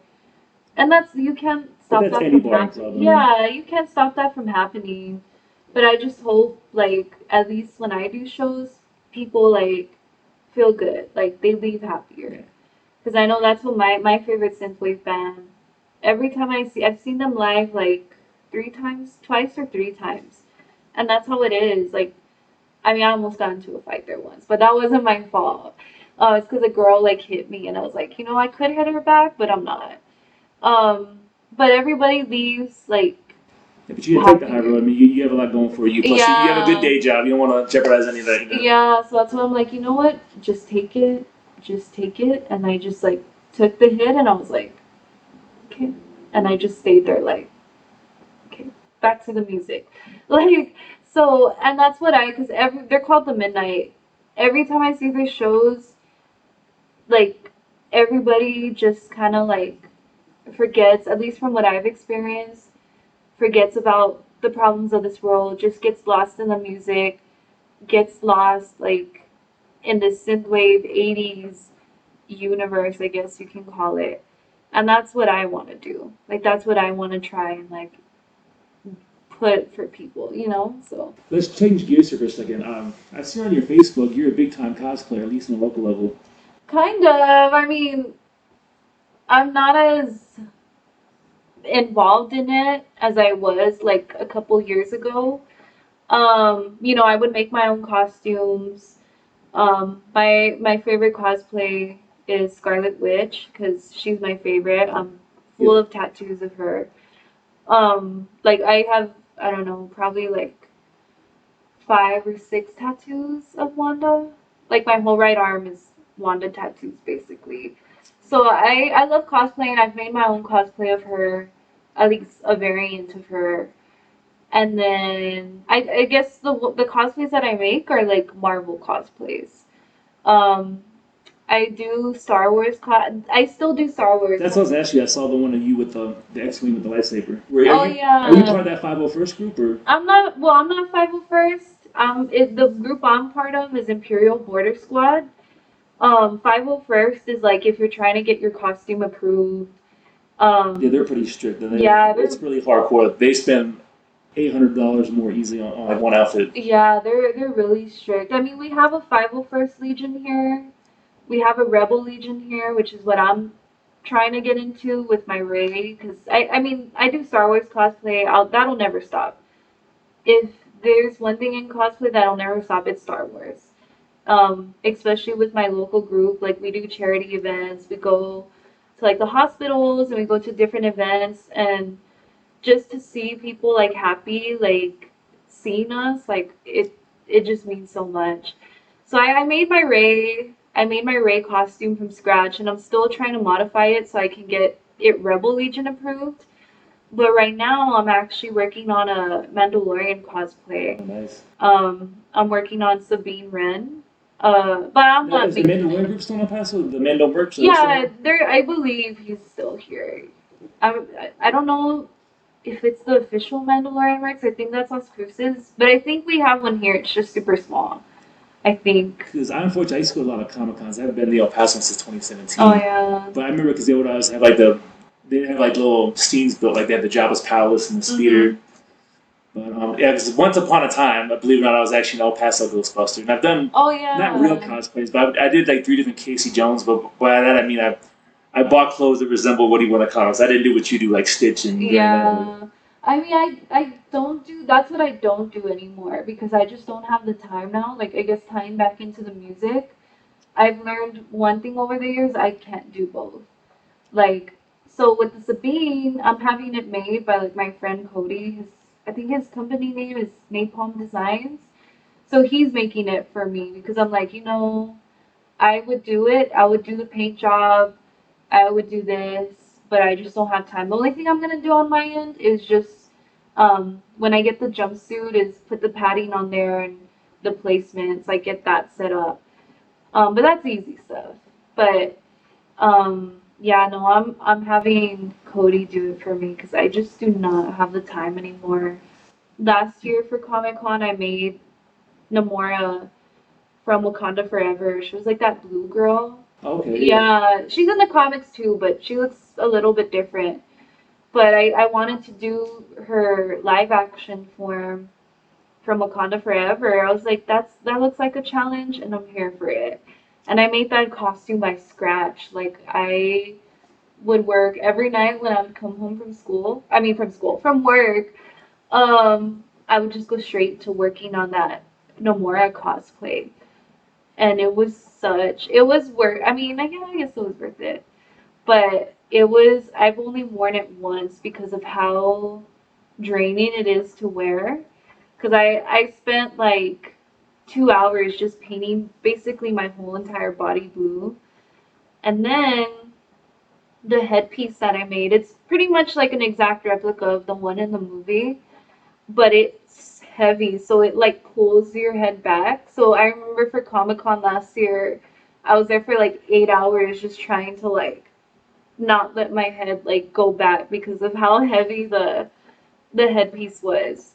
And that's you can't But stop that's that any from bar and club. happening. Yeah, you can't stop that from happening. But I just hope like at least when I do shows, people like feel good. Like they leave happier. Yeah. Because I know that's what my favorite synthwave band. Every time I've seen them live like three times, twice or three times. And that's how it is. Like I mean, I almost got into a fight there once, but that wasn't my fault. It's because a girl like hit me, and I was like, you know, I could hit her back, but I'm not. Um, but everybody leaves like Yeah, but you gotta take the high road. I mean, you have a lot going for you. Plus, you have a good yeah, day job. You don't want to jeopardize any of that. You know? yeah. So that's why I'm like, you know what? Just take it. And I just like took the hit, and I was like, okay. And I just stayed there like, okay, back to the music, like so. And that's what because they're called the Midnight. Every time I see their shows, like everybody just kind of like forgets, at least from what I've experienced, forgets about the problems of this world, just gets lost in the music, gets lost like in this synthwave 80s universe, I guess you can call it. And that's what I want to do. Like that's what I want to try and like put for people, you know? So Let's change gears here for a second. I see on your Facebook you're a big time cosplayer, at least on a local level. kind of, I mean, I'm not as involved in it as I was like a couple years ago. You know, I would make my own costumes. My favorite cosplay is Scarlet Witch because she's my favorite. I'm full Yeah. of tattoos of her. Like I have I don't know probably like 5 or 6 tattoos of Wanda. Like my whole right arm is Wanda tattoos basically. So I love cosplaying. I've made my own cosplay of her, at least a variant of her. And then I guess the cosplays that I make are like Marvel cosplays. Um, I do Star Wars. I still do Star Wars. That's what I was asking you. I saw the one of you with the X-wing with the lightsaber. Oh Are you part yeah. of that 501st group or? I'm not. Well, I'm not 501st. The group I'm part of is Imperial Border Squad. 501st is like if you're trying to get your costume approved. Yeah, they're pretty strict. Yeah, It's really hardcore. They spend $800 more easily on like one outfit. yeah, they're really strict. I mean, we have a 501st Legion here. We have a Rebel Legion here, which is what I'm trying to get into with my Ray. Because I mean, I do Star Wars cosplay. That'll never stop. If there's one thing in cosplay that'll never stop, it's Star Wars. Especially with my local group, like we do charity events. We go to like the hospitals and we go to different events, and just to see people like happy, like seeing us, like it just means so much. So I made my Ray. I made my Ray costume from scratch, and I'm still trying to modify it so I can get it Rebel Legion approved. But right now, I'm actually working on a Mandalorian cosplay. Oh, nice. I'm working on Sabine Wren. But I'm not. Is the Mandalorian group still in El Paso? The Mando merch? Yeah, there. I believe he's still here. I don't know if it's the official Mandalorian merch. I think that's Las Cruces, but I think we have one here. It's just super small. I think. Because unfortunately, I used to go to a lot of Comic Cons. I haven't been to El Paso since 2017. Oh yeah. But I remember because they would always have like they have like little scenes built, like they had the Jabba's palace and the theater. But yeah, because once upon a time, believe it or not, I was actually an El Paso Ghostbuster, and I've done not real cosplays, but I did like 3 different Casey Jones. But by that I mean I bought clothes that resemble what he wore in the comics. I didn't do what you do, like Stitch and yeah. I mean, I don't do, that's what I don't do anymore because I just don't have the time now. Like, I guess tying back into the music, I've learned one thing over the years, I can't do both. Like, so with the Sabine, I'm having it made by like my friend Cody. I think his company name is Napalm Designs. So he's making it for me because I'm like, I would do it. I would do the paint job. I would do this, but I just don't have time. The only thing I'm gonna do on my end is just when I get the jumpsuit is put the padding on there and the placements, like get that set up. But that's easy stuff. But yeah, no, I'm having Cody do it for me because I just do not have the time anymore. Last year for Comic Con, I made Namora from Wakanda Forever. She was like that blue girl. Okay. Yeah, she's in the comics too, but she looks a little bit different. But I wanted to do her live action form from Wakanda Forever. I was like, that looks like a challenge, and I'm here for it. And I made that costume by scratch. Like I would work every night when I would come home from school. I mean, from work. I would just go straight to working on that Nomura cosplay, and it was worth. I mean, I guess it was worth it, but I've only worn it once because of how draining it is to wear. Because I spent like 2 hours just painting basically my whole entire body blue. And then the headpiece that I made, it's pretty much like an exact replica of the one in the movie, but it's heavy, so it like pulls your head back. So I remember for Comic Con last year, I was there for like 8 hours just trying to like not let my head like go back because of how heavy the headpiece was.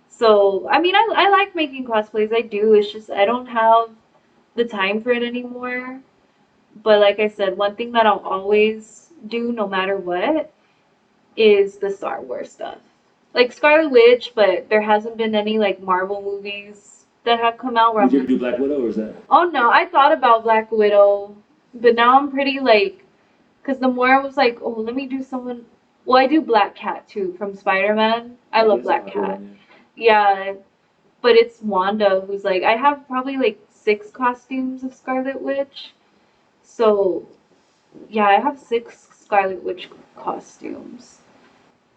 So I mean, I like making cosplays. I do. It's just I don't have the time for it anymore. But like I said, one thing that I'll always do no matter what is the Star Wars stuff. Like Scarlet Witch, but there hasn't been any like Marvel movies that have come out where Did you I'm ever do Black Widow or is that? oh no, I thought about Black Widow, but now I'm pretty like, because the more I was like, oh, let me do someone. Well, I do Black Cat too from Spider-Man. I love Black Cat. Yeah, but it's Wanda who's like, I have probably like 6 costumes of Scarlet Witch. So, yeah, I have 6 Scarlet Witch costumes.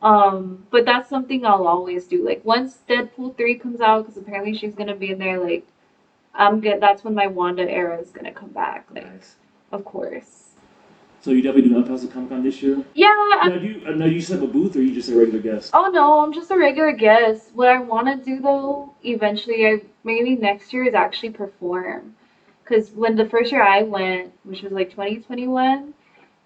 But that's something I'll always do. Like once Deadpool 3 comes out, because apparently she's gonna be in there. Like I'm good. That's when my Wanda era is gonna come back. Like, nice. Of course. So you definitely do El Paso Comic Con this year? Yeah. Now, you just have a booth, or you just a regular guest? Oh no, I'm just a regular guest. What I want to do though, eventually, maybe next year is actually perform. Because when the first year I went, which was like 2021,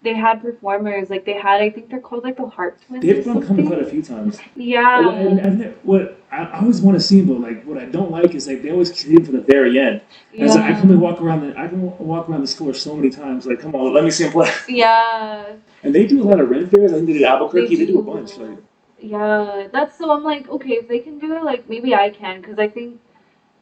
they had performers, like they had, I think they're called like the Heart Twins or They've come quite a something. few times. Yeah. What I always want to see them, but like what I don't like is like they always keep them for the very end. And it's like I Yeah. can only I can walk around the store so many times. Like, come on, let me see them play. Yeah. And they do a lot of rent fairs. I think they did They Albuquerque. They do a bunch. Like, do. Yeah. That's so I'm like, okay, if they can do it, like maybe I can, because I think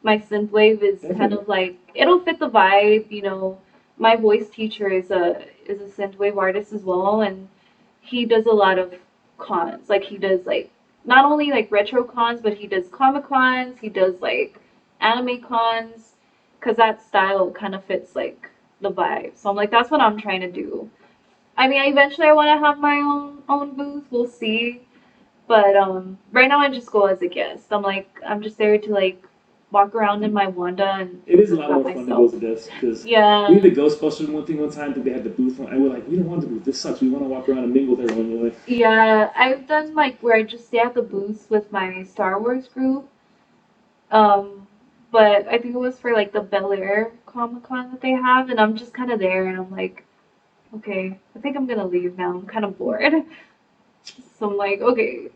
my synthwave is kind definitely. of like it'll fit the vibe, you know. My voice teacher is a synthwave artist as well, and he does a lot of cons. Like he does like not only like retro cons, but he does comic cons. He does like anime cons, because that style kind of fits like the vibe. So I'm like, that's what I'm trying to do. I mean, eventually I want to have my own booth. We'll see. But right now I just go as a guest. I'm like, I'm just there to like walk around in my Wanda and It is a lot represent more fun to go myself. to this because we Yeah. did the Ghostbusters one time that they had the booth on, and we're like, we don't want the booth. This sucks. We want to walk around and mingle with everyone. We're like, Yeah, I've done like where I just stay at the booths with my Star Wars group. Um, but I think it was for like the Bel Air Comic Con that they have, and I'm just kind of there, and I'm like, okay, I think I'm gonna leave now. I'm kind of bored. So I'm like, okay,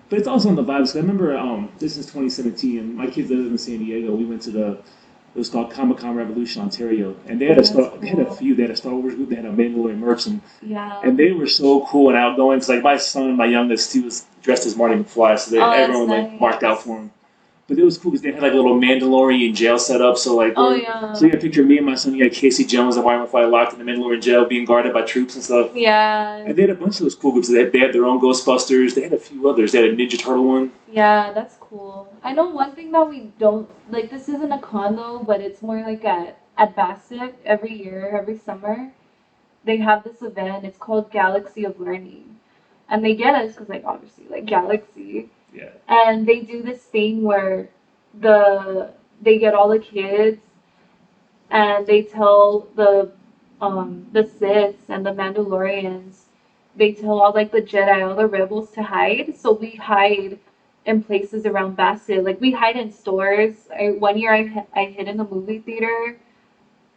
but it's also on the vibes. 'Cause I remember this is 2017, and my kids live in San Diego. We went to it was called Comic Con Revolution Ontario, and oh, that's They had a cool. few. They had a Star Wars group. They had a Mandalorian merch, Yeah. and they were so cool and outgoing. It's like my son, my youngest, he was dressed as Marty McFly, so Oh, that's everyone like marked out nice. for him. But it was cool because they had like a little Mandalorian jail set up. So like Oh so yeah. you got a picture of me and my son. You got Casey Jones and Marty McFly locked in the Mandalorian jail, being guarded by troops and stuff. Yeah. And they had a bunch of those cool groups. They had their own Ghostbusters. They had a few others. They had a Ninja Turtle one. Yeah, that's cool. I know one thing that we don't like. This isn't a con though, but it's more like at Bassett every year, every summer. They have this event. It's called Galaxy of Learning, and they get us because like obviously like Galaxy, Yeah. and they do this thing where they get all the kids and they tell the Siths and the Mandalorians, they tell all like the Jedi, all the rebels to hide. So we hide in places around Bassett. Like we hide in stores. One year I hid in a movie theater.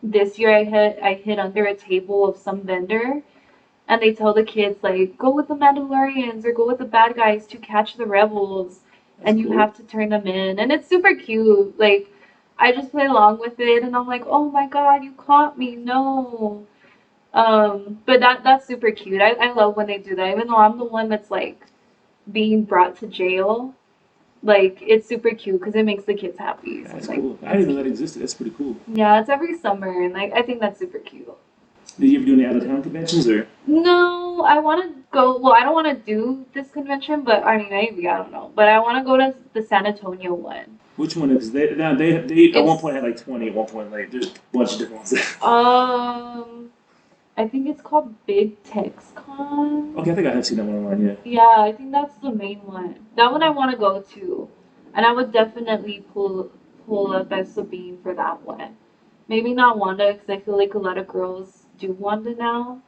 This year I hid under a table of some vendor. And they tell the kids like, go with the Mandalorians or go with the bad guys to catch the rebels, That's and you cool. have to turn them in. And it's super cute. Like I just play along with it, and I'm like, oh my god, you caught me, no. But that's super cute. I love when they do that, even though I'm the one that's like being brought to jail. Like it's super cute because it makes the kids happy. So I'm That's like, cool. I that's didn't know that cute. existed. That's pretty cool. Yeah, it's every summer, and like I think that's super cute. Did you ever do any out of town conventions or No, I want to go. Well, I don't want to do this convention, but I mean, maybe I don't know. But I want to go to the San Antonio one. which one? Because they at one It's point had like 20. At one point, like there's a bunch of different ones. I think it's called Big TexCon. Okay, I think I have seen that one online. Yeah. Yeah, I think that's the main one. That one I want to go to, and I would definitely pull up as Sabine for that one. Maybe not Wanda, because I feel like a lot of girls do Wanda now.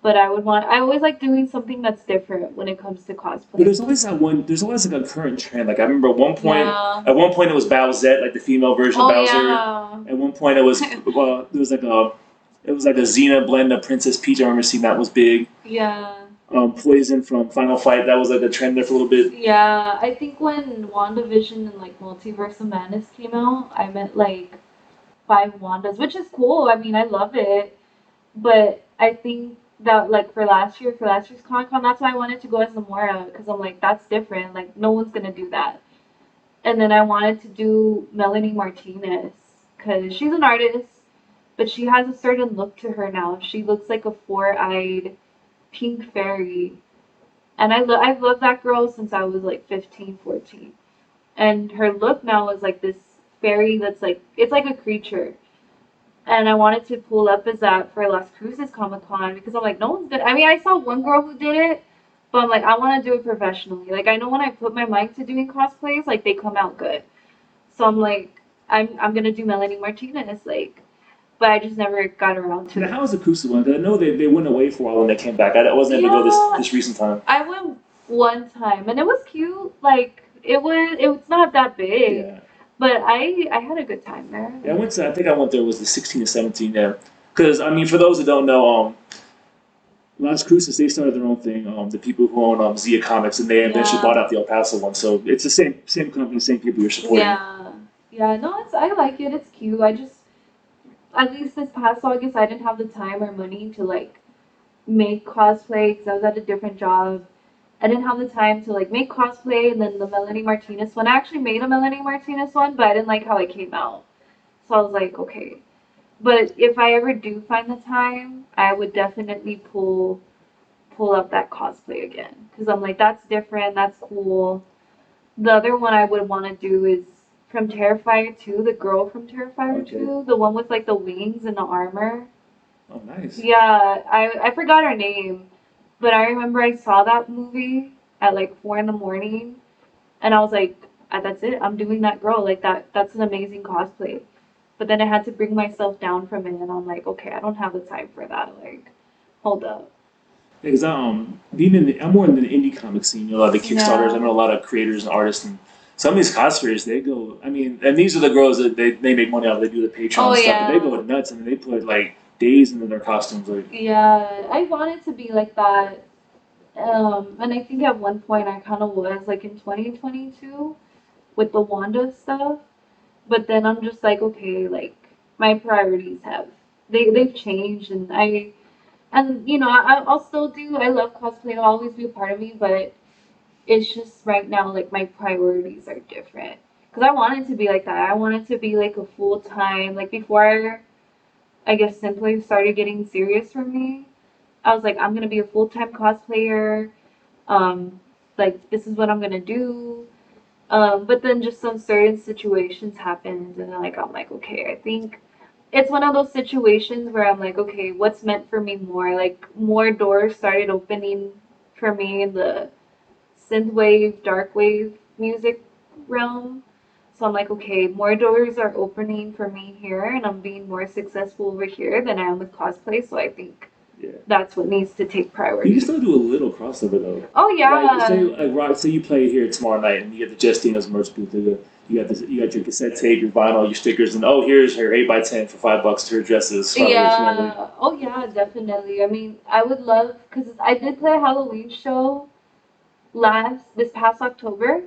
But I would want. I always like doing something that's different when it comes to But cosplay. there's always that one. There's always like a current trend. Like I remember at one point. Yeah. At one point, it was Bowsette, like the female version of Oh Bowser. yeah. At one point, it was well, there was like a it was like a Xena blend of Princess Peach. I remember seeing that was big. Yeah. Poison from Final Fight. That was like a trend there for a little bit. Yeah. I think when WandaVision and like Multiverse of Madness came out, I met like 5 Wandas, which is cool. I mean, I love it. But I think that like for last year's Comic Con, that's why I wanted to go as Namora because I'm like that's different. Like no one's gonna do that. And then I wanted to do Melanie Martinez because she's an artist, but she has a certain look to her now. She looks like a four-eyed pink fairy, and I've loved that girl since I was like 15, 14. And her look now is like this fairy that's like it's like a creature. And I wanted to pull up as that for Las Cruces Comic Con because I'm like, no one's good. I mean, I saw one girl who did it, but I'm like, I want to do it professionally. Like, I know when I put my mind to doing cosplays, like they come out good. So I'm like, I'm gonna do Melanie Martinez, like, but I just never got around to Now, it. how was the Kusa one? 'Cause I know they went away for a while when they came back. I wasn't able to go Yeah, this recent time. I went one time and it was cute. Like, it's not that big, Yeah. but I had a good time there. Yeah, I went to. I think I went there was the 16 to 17. Yeah. Because I mean, for those that don't know, Las Cruces, they started their own thing. The people who own Zia Comics, and they eventually bought Yeah. out the El Paso one. So it's the same company, same people you're supporting. Yeah. Yeah, no, it's I like it. It's cute. I just at least this past August I didn't have the time or money to like make cosplay because I was at a different job. I didn't have the time to like make cosplay and then the Melanie Martinez one. I actually made a Melanie Martinez one, but I didn't like how it came out. So I was like, okay. But if I ever do find the time, I would definitely pull up that cosplay again because I'm like that's different, that's cool. The other one I would want to do is from Terrifier 2, the girl from Terrifier Okay. 2, the one with like the wings and the armor. Oh, nice. Yeah, I forgot her name, but I remember I saw that movie at like 4 in the morning, and I was like, "That's it. I'm doing that girl. Like that's an amazing cosplay." But then I had to bring myself down from it, and I'm like, "Okay, I don't have the time for that. Like, hold up." Because being I'm more in the indie comic scene. You know, a lot of the Kickstarters. I Yeah. know a lot of creators and artists, and some of these cosplayers they go. I mean, and these are the girls that they make money off. They do the Oh Patreon stuff, but they yeah. go nuts. I mean, they put like days into their costumes. Like, Yeah, I wanted to be like that. And I think at one point I kind of was like in 2022 with the Wanda stuff. But then I'm just like, okay, like my priorities they've changed, and I'll still do. I love cosplay. It'll always be a part of me, but it's just right now like my priorities are different. Because I want it to be like that. I want it to be like a full time. Like before, I guess Synthwave started getting serious for me. I was like, I'm gonna be a full time cosplayer. Um, like this is what I'm gonna do. But then just some certain situations happened, and like I'm like, okay, I think it's one of those situations where I'm like, okay, what's meant for me more? Like more doors started opening for me in the synthwave, dark wave music realm. So I'm like, okay, more doors are opening for me here, and I'm being more successful over here than I am with cosplay. So I think yeah. that's what needs to take You priority. can still do a little crossover though. Oh Like say yeah. like rock, say you play here tomorrow night and you get the Justina's merch booth. You got your cassette tape, your vinyl, your stickers, and oh here's her 8x10 for $5 to her dresses. Yeah. Oh yeah, definitely. I mean, I would love because I did play a Halloween show this past October,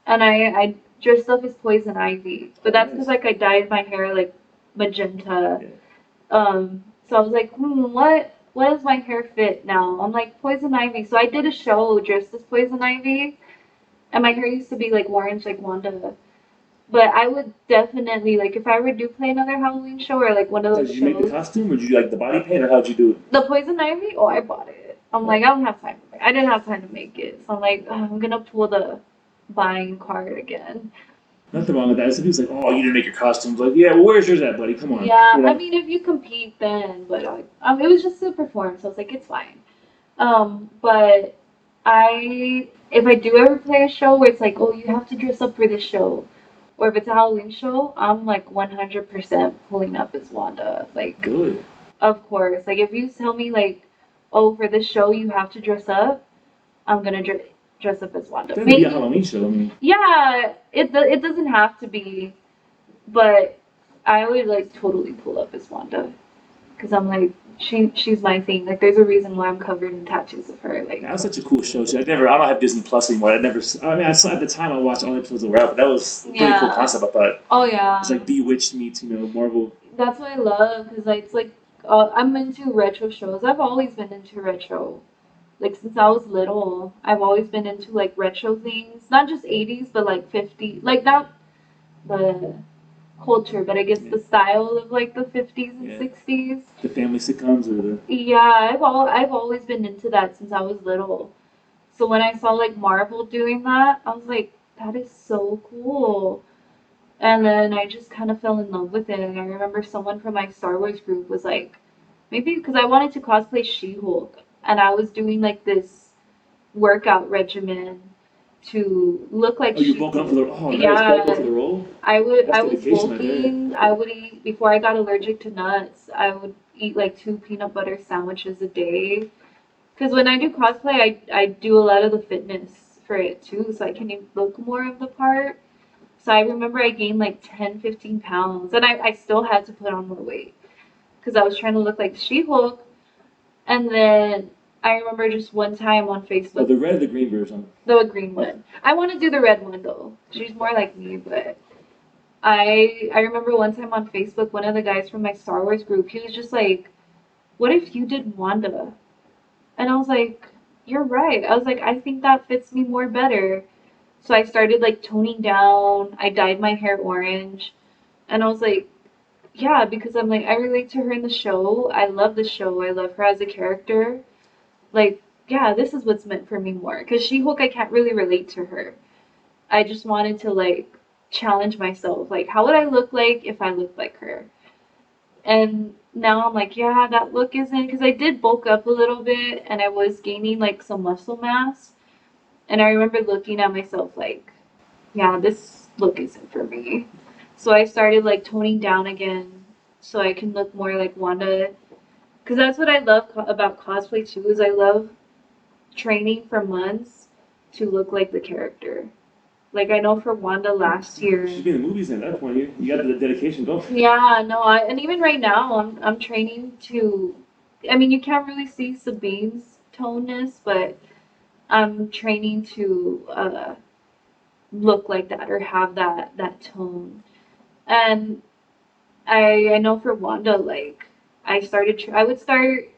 and I dressed up as Poison Ivy. But that's because like I dyed my hair like magenta. Yeah. So I was like, what does my hair fit now? I'm like Poison Ivy. So I did a show dressed as Poison Ivy, and my hair used to be like orange like Wanda. But I would definitely like if I ever do play another Halloween show or like one of So those did you make the shows. costume or did you like the body paint or how'd you do it? The Poison Ivy? Oh, I bought it. I'm like, I don't have time. I didn't have time to make it. So I'm like, I'm gonna pull the buying card again. Nothing wrong with that. Some people's like, oh, you didn't make your costumes. Like, yeah, well, where's yours at, buddy? Come on. Yeah, You I know? mean, if you compete, then, but it was just to perform, so I was like, it's fine. But if I do ever play a show where it's like, oh, you have to dress up for this show, or if it's a Halloween show, I'm like 100% pulling up as Wanda. Like, Good. of course. Like, if you tell me, like, oh, for this show you have to dress up, I'm gonna dress up as Wanda. It doesn't be a Maybe, Halloween show. I mean, yeah, it doesn't have to be, but I would like totally pull up as Wanda because I'm like she's my thing. Like, there's a reason why I'm covered in tattoos of her. Like, that was such a cool show. I don't have Disney Plus anymore. I mean, I saw at the time I watched all the episodes that were out, but that was a pretty cool yeah. concept. I thought Oh yeah. it's like Bewitched meets Marvel. That's what I love because like, it's like I'm into retro shows. I've always been into retro. Like since I was little, I've always been into like retro things, not just 80s, but like 50s, like not the culture, but I guess Yeah. the style of like the 50s and Yeah. 60s. The family sitcoms or the Yeah, I've always been into that since I was little. So when I saw like Marvel doing that, I was like, that is so cool. And then I just kind of fell in love with it. And I remember someone from my Star Wars group was like, maybe because I wanted to cosplay She-Hulk, and I was doing like this workout regimen to look like oh, you're bulking up for She-Hulk. the oh, nice bulking up for Yeah, the role. That's I was dedication right there. bulking. I would eat before I got allergic to nuts. I would eat like 2 peanut butter sandwiches a day. Because when I do cosplay, I do a lot of the fitness for it too, so I can look more of the part. So I remember I gained like 10, 15 pounds, and I still had to put on more weight because I was trying to look like She-Hulk. And then I remember just one time on Oh, Facebook, the red or the green version? the green one. I want to do the red one though. She's more like me, but I remember one time on Facebook, one of the guys from my Star Wars group, he was just like, "What if you did Wanda?" And I was like, "You're right." I was like, "I think that fits me more better." So I started like toning down. I dyed my hair orange, and I was like, "Yeah," because I'm like, I relate to her in the show. I love the show. I love her as a character. Like, yeah, this is what's meant for me more. Because She-Hulk, I can't really relate to her. I just wanted to like challenge myself. Like, how would I look like if I looked like her? And now I'm like, yeah, that look isn't, because I did bulk up a little bit and I was gaining like some muscle mass. And I remember looking at myself like, yeah, this look isn't for me. So I started like toning down again so I can look more like Wanda. Because that's what I love about cosplay too, is I love training for months to look like the character. Like I know for Wanda last year. She's been in the movies at that point. You got the dedication, don't you? Yeah, no, and even right now I'm training to. I mean, you can't really see Sabine's toneness, but I'm training to look like that or have that tone. And I know for Wanda, like I would start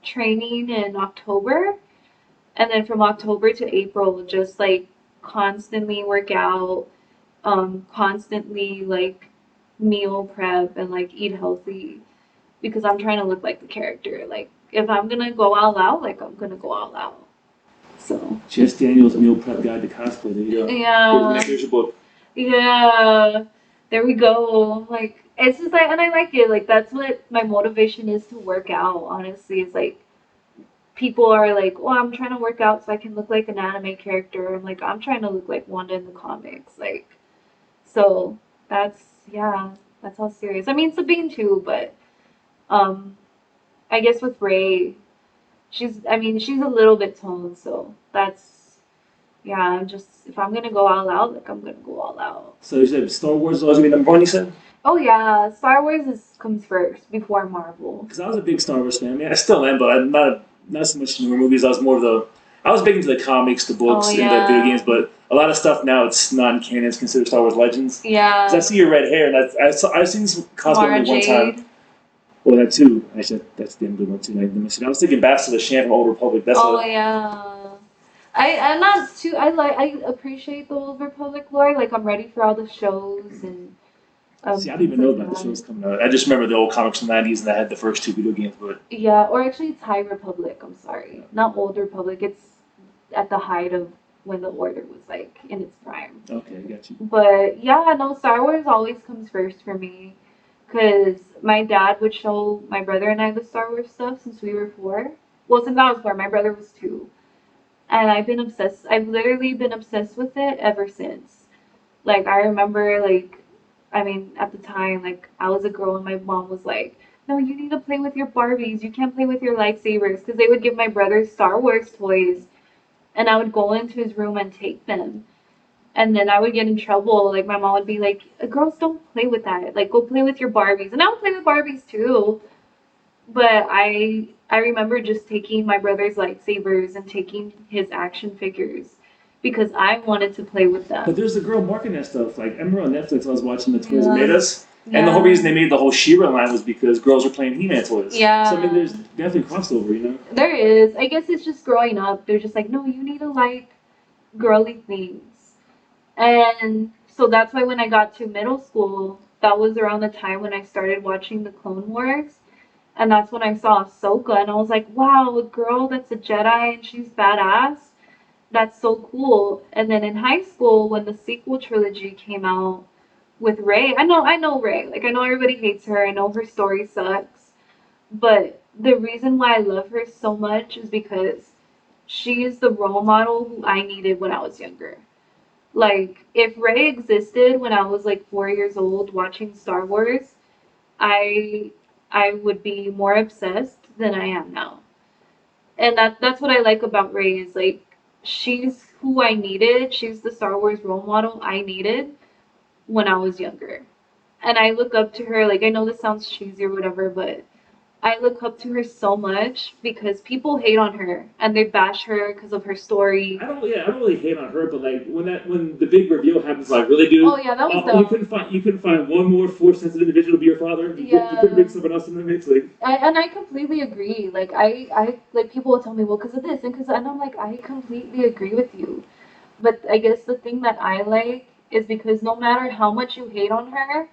training in October, and then from October to April, just like constantly work out, constantly like meal prep and like eat healthy because I'm trying to look like the character. Like if I'm gonna go all out, like I'm gonna go all out. So Ness Daniels Meal Prep Guide to Cosplay. There you go. yeah, Here's your book. yeah, there we go. Like it's just like, and I like it. Like that's what my motivation is to work out. Honestly, it's like people are like, "Oh, I'm trying to work out so I can look like an anime character." I'm like, I'm trying to look like Wanda in the comics. Like, so that's yeah, that's all serious. I mean, Sabine too, but um, I guess with Ray, I mean, she's a little bit toned, so that's, yeah, I'm just, if I'm gonna go all out, like, I'm gonna go all out. So you said Star Wars is always gonna be number one. You said? Oh, yeah, Star Wars comes first before Marvel. Because I was a big Star Wars fan. I mean, I still am, but I'm not so much newer movies. I was more of the. I was big into the comics, the books, Oh, and the video yeah. games, but a lot of stuff now it's non canon. It's considered Star Wars Legends. Yeah. Because I see your red hair, and I've seen some cosplay Mara only one time. Jade. Well, that too. Actually, that's the good one too. I was thinking Bastard of Shan from Old Republic. That's Oh, what. yeah. I'm not too, I appreciate the Old Republic lore, like, I'm ready for all the shows and See, I didn't things even know like about the that. shows coming out. I just remember the old comics from the '90s, and I had the first two video games. But Yeah, or actually it's High Republic, I'm sorry. Not Old Republic, it's at the height of when the Order was like in its prime. okay, I got you. But yeah, no, Star Wars always comes first for me. Because my dad would show my brother and I the Star Wars stuff since we were 4. Well, since I was 4, my brother was 2. And I've been obsessed. I've literally been obsessed with it ever since. Like, I remember, like, I mean, at the time, like, I was a girl and my mom was like, no, you need to play with your Barbies. You can't play with your lightsabers. Because they would give my brother Star Wars toys. And I would go into his room and take them. And then I would get in trouble. Like, my mom would be like, girls don't play with that. Like, go play with your Barbies. And I would play with Barbies too. But I remember just taking my brother's lightsabers and taking his action figures because I wanted to play with But them. there's a girl marketing that stuff. Like, I remember on Netflix, I was watching the Toys That Yeah. Made Us. And the whole reason they made the whole She-Ra line was because girls were playing He-Man toys. Yeah. So, I mean, there's definitely crossover, you know? There is. I guess it's just growing up. They're just like, no, you need to like girly things. And so that's why when I got to middle school, that was around the time when I started watching the Clone Wars. And that's when I saw Ahsoka, and I was like, wow, a girl that's a Jedi and she's badass. That's so cool. And then in high school, when the sequel trilogy came out with Rey, I know Rey. Like I know everybody hates her. I know her story sucks. But the reason why I love her so much is because she is the role model who I needed when I was younger. Like if Rey existed when I was like 4 years old watching Star Wars, I I would be more obsessed than I am now. And that's what I like about Rey is like she's who I needed. She's the Star Wars role model I needed when I was younger. And I look up to her, like I know this sounds cheesy or whatever, but I look up to her so much because people hate on her and they bash her because of her story. I don't really hate on her, but like when the big reveal happens, like really, dude. Oh yeah, that was you couldn't find one more force sensitive individual to be your father. You couldn't bring someone else in the mix, like. And I completely agree. Like I like people will tell me, well, because of this and I'm like, I completely agree with you. But I guess the thing that I like is because no matter how much you hate on her,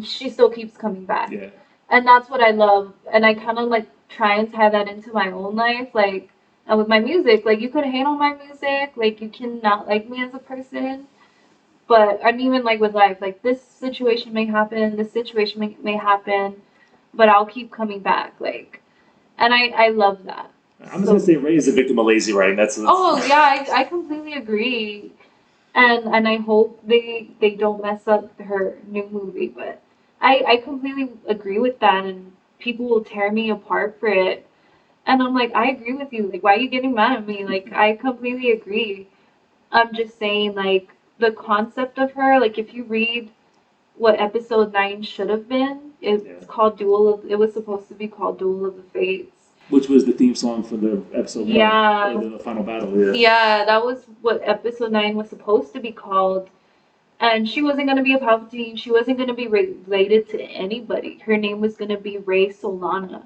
she still keeps coming back. Yeah. And that's what I love. And I kind of like try and tie that into my own life, like, and with my music. Like, you could hate on my music, like, you can not like me as a person, but and even like with life, like this situation may happen, this situation may happen, but I'll keep coming back, like, and I love that. I'm just gonna say Ray is a victim of lazy writing. That's oh yeah, I completely agree, and I hope they don't mess up her new movie. But I completely agree with that, and people will tear me apart for it. And I'm like, I agree with you. Like, why are you getting mad at me? Like, I completely agree. I'm just saying, like, the concept of her. Like, if you read what episode 9 should have been, it's called Duel of. It was supposed to be called Duel of the Fates. Which was the theme song for the episode 1, or the final battle. Yeah, that was what episode 9 was supposed to be called. And she wasn't going to be a Palpatine. She wasn't going to be related to anybody. Her name was going to be Rey Solana.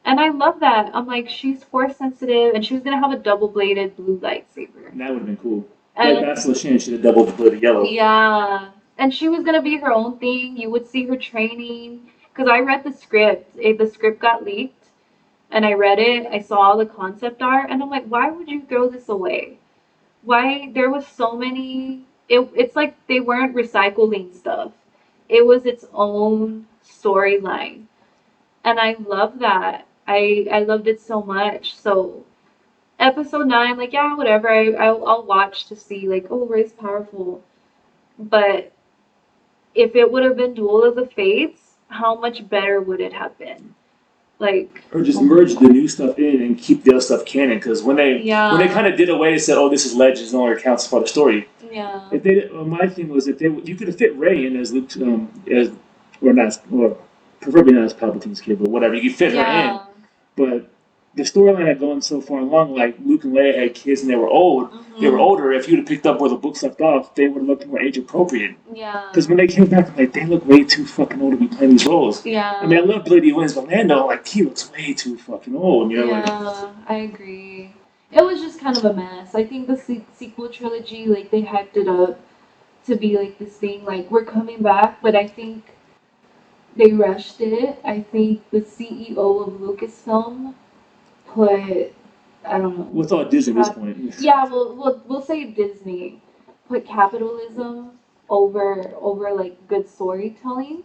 And I love that. I'm like, she's force sensitive, and she was going to have a double-bladed blue lightsaber. And that would have been cool. And like Bastila Shan should have double-bladed yellow. Yeah. And she was going to be her own thing. You would see her training. Because I read the script. The script got leaked. And I read it. I saw all the concept art. And I'm like, why would you throw this away? Why there was so many it's like they weren't recycling stuff. It was its own storyline. And I love that. I loved it so much. So episode 9, like, yeah, whatever. I'll watch to see, like, oh, Rey's powerful. But if it would have been Duel of the Fates, how much better would it have been? Like, or just merge the new stuff in and keep the other stuff canon. Because when they kind of did away and said, "Oh, this is Legends, no longer counts for the story." Yeah. If they, my thing was if they, you could have fit Rey in as Luke, as or not, or preferably not as Palpatine's kid, but whatever. You could fit her in, but the storyline had gone so far along. Like Luke and Leia had kids and they were old. Mm-hmm. They were older. If you'd have picked up where the books left off, they would have looked more age appropriate. Yeah. Because when they came back, I'm like, they look way too fucking old to be playing these roles. Yeah. I mean, I love Billy D. Williams, but Lando, like, he looks way too fucking old. You know, yeah, I agree. It was just kind of a mess. I think the sequel trilogy, like, they hyped it up to be like this thing, like, we're coming back, but I think they rushed it. I think the CEO of Lucasfilm put, I don't know. What's all Disney at this point? Yeah, we'll say Disney put capitalism over like good storytelling.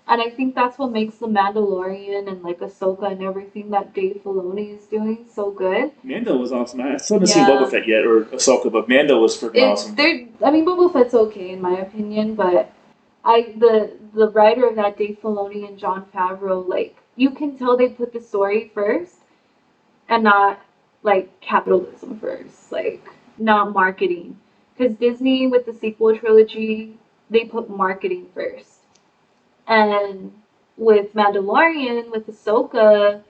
And I think that's what makes The Mandalorian and like Ahsoka and everything that Dave Filoni is doing so good. Mando was awesome. I still haven't seen Boba Fett yet or Ahsoka, but Mando was freaking awesome. I mean, Boba Fett's okay in my opinion, but the writer of that, Dave Filoni and Jon Favreau, like, you can tell they put the story first and not like capitalism first, like not marketing. Because Disney with the sequel trilogy, they put marketing first. And with Mandalorian, with Ahsoka,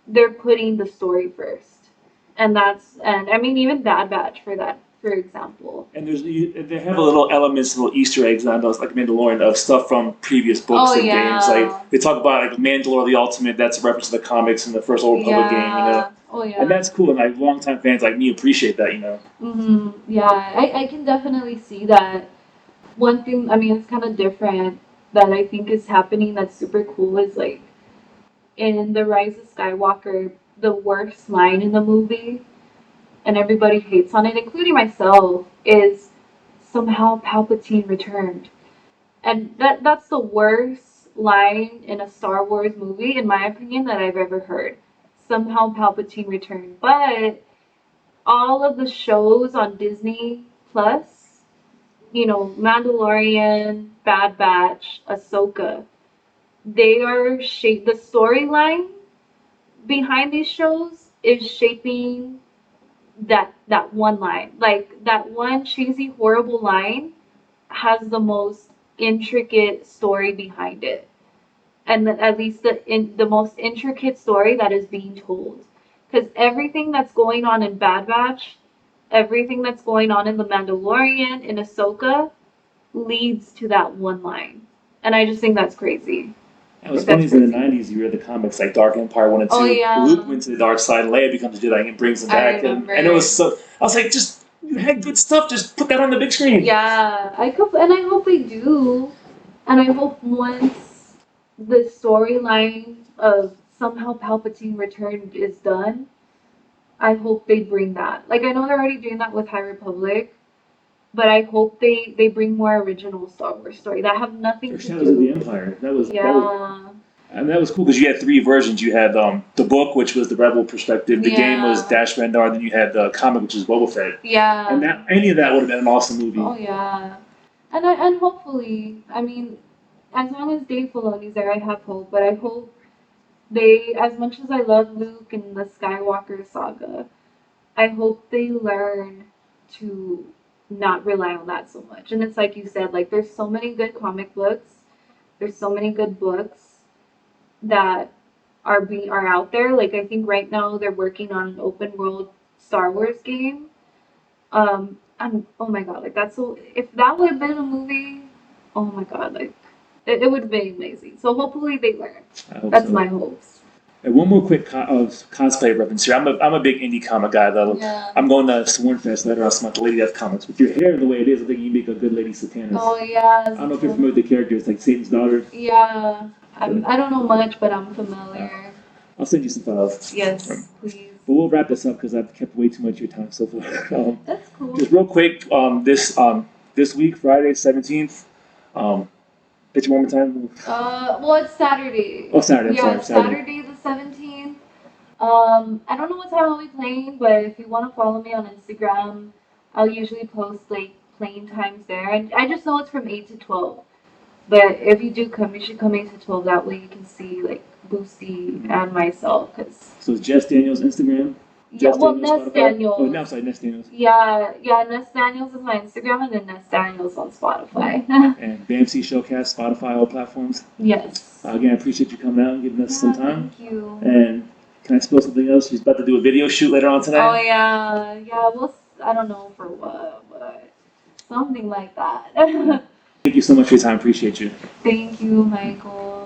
they're putting the story first. And I mean, even Bad Batch for that, for example. And they have a little elements, little Easter eggs on those, like Mandalorian, of stuff from previous books and games. Like, they talk about, like, Mandalore the Ultimate, that's a reference to the comics and the first Old Republic game, you know? Oh, yeah. And that's cool, and, like, longtime fans like me appreciate that, you know? Mm-hmm. Yeah, I can definitely see that. One thing, I mean, it's kind of different that I think is happening that's super cool is, like, in The Rise of Skywalker, the worst line in the movie, and everybody hates on it, including myself, is somehow Palpatine returned. And that's the worst line in a Star Wars movie, in my opinion, that I've ever heard. Somehow Palpatine returned. But all of the shows on Disney Plus, you know, Mandalorian, Bad Batch, Ahsoka, they are the storyline behind these shows is shaping that one line. Like, that one cheesy, horrible line has the most intricate story behind it. and at least the most intricate story that is being told. Because everything that's going on in Bad Batch, everything that's going on in The Mandalorian, in Ahsoka, leads to that one line. And I just think that's crazy. It was funny is in the 90s, you read the comics like Dark Empire 1 and 2. Oh, yeah. Luke went to the dark side, Leia becomes a Jedi and brings him back. And it was so. I was like, just, you had good stuff, just put that on the big screen. Yeah, I hope they do. And I hope once the storyline of somehow Palpatine returned is done, I hope they bring that. Like, I know they're already doing that with High Republic, but I hope they bring more original Star Wars story that have nothing to Shadows do. of the Empire. That was Yeah. And that was cool because you had 3 versions. You had the book, which was the Rebel perspective. The game was Dash Rendar. Then you had the comic, which is Boba Fett. Yeah. And any of that would have been an awesome movie. Oh yeah. And hopefully, I mean, as long as Dave Filoni's there, I have hope. But I hope they, as much as I love Luke and the Skywalker saga, I hope they learn to not rely on that so much. And it's like you said, like there's so many good comic books, there's so many good books that are out there. Like I think right now they're working on an open world Star Wars game. And oh my god, like that's so. If that would have been a movie, oh my god, like it would have been amazing. So hopefully they learn. That's my hopes. And one more quick cosplay reference here. I'm a big indie comic guy though. Yeah. I'm going to Sworn Fest later on month, the Lady Death comics. With your hair the way it is, I think you make a good Lady Satanist. Oh yeah. I don't know if you're familiar with the characters, like Satan's daughter. Yeah, I don't know much, but I'm familiar. I'll send you some files. Yes, please. But we'll wrap this up because I've kept way too much of your time so far. That's cool. Just real quick, this week, Friday 17th. Pitch it one more time. Well, it's Saturday. Oh, Saturday. I'm sorry. Saturday the 17th. I don't know what time I'll be playing, but if you want to follow me on Instagram, I'll usually post like playing times there. And I just know it's from 8 to 12. But if you do come, you should come 8 to 12. That way you can see like Boosty and myself. So it's Ness Daniels Instagram? Yeah, Ness Daniels. Oh, no, sorry, Ness Daniels. Yeah, Ness Daniels is my Instagram, and then Ness Daniels on Spotify. And BAMC Showcast, Spotify, all platforms. Yes. Again, I appreciate you coming out and giving us some time. Thank you. And can I spill something else? She's about to do a video shoot later on tonight. Oh yeah. Well, I don't know for what, but something like that. Thank you so much for your time. Appreciate you. Thank you, Michael.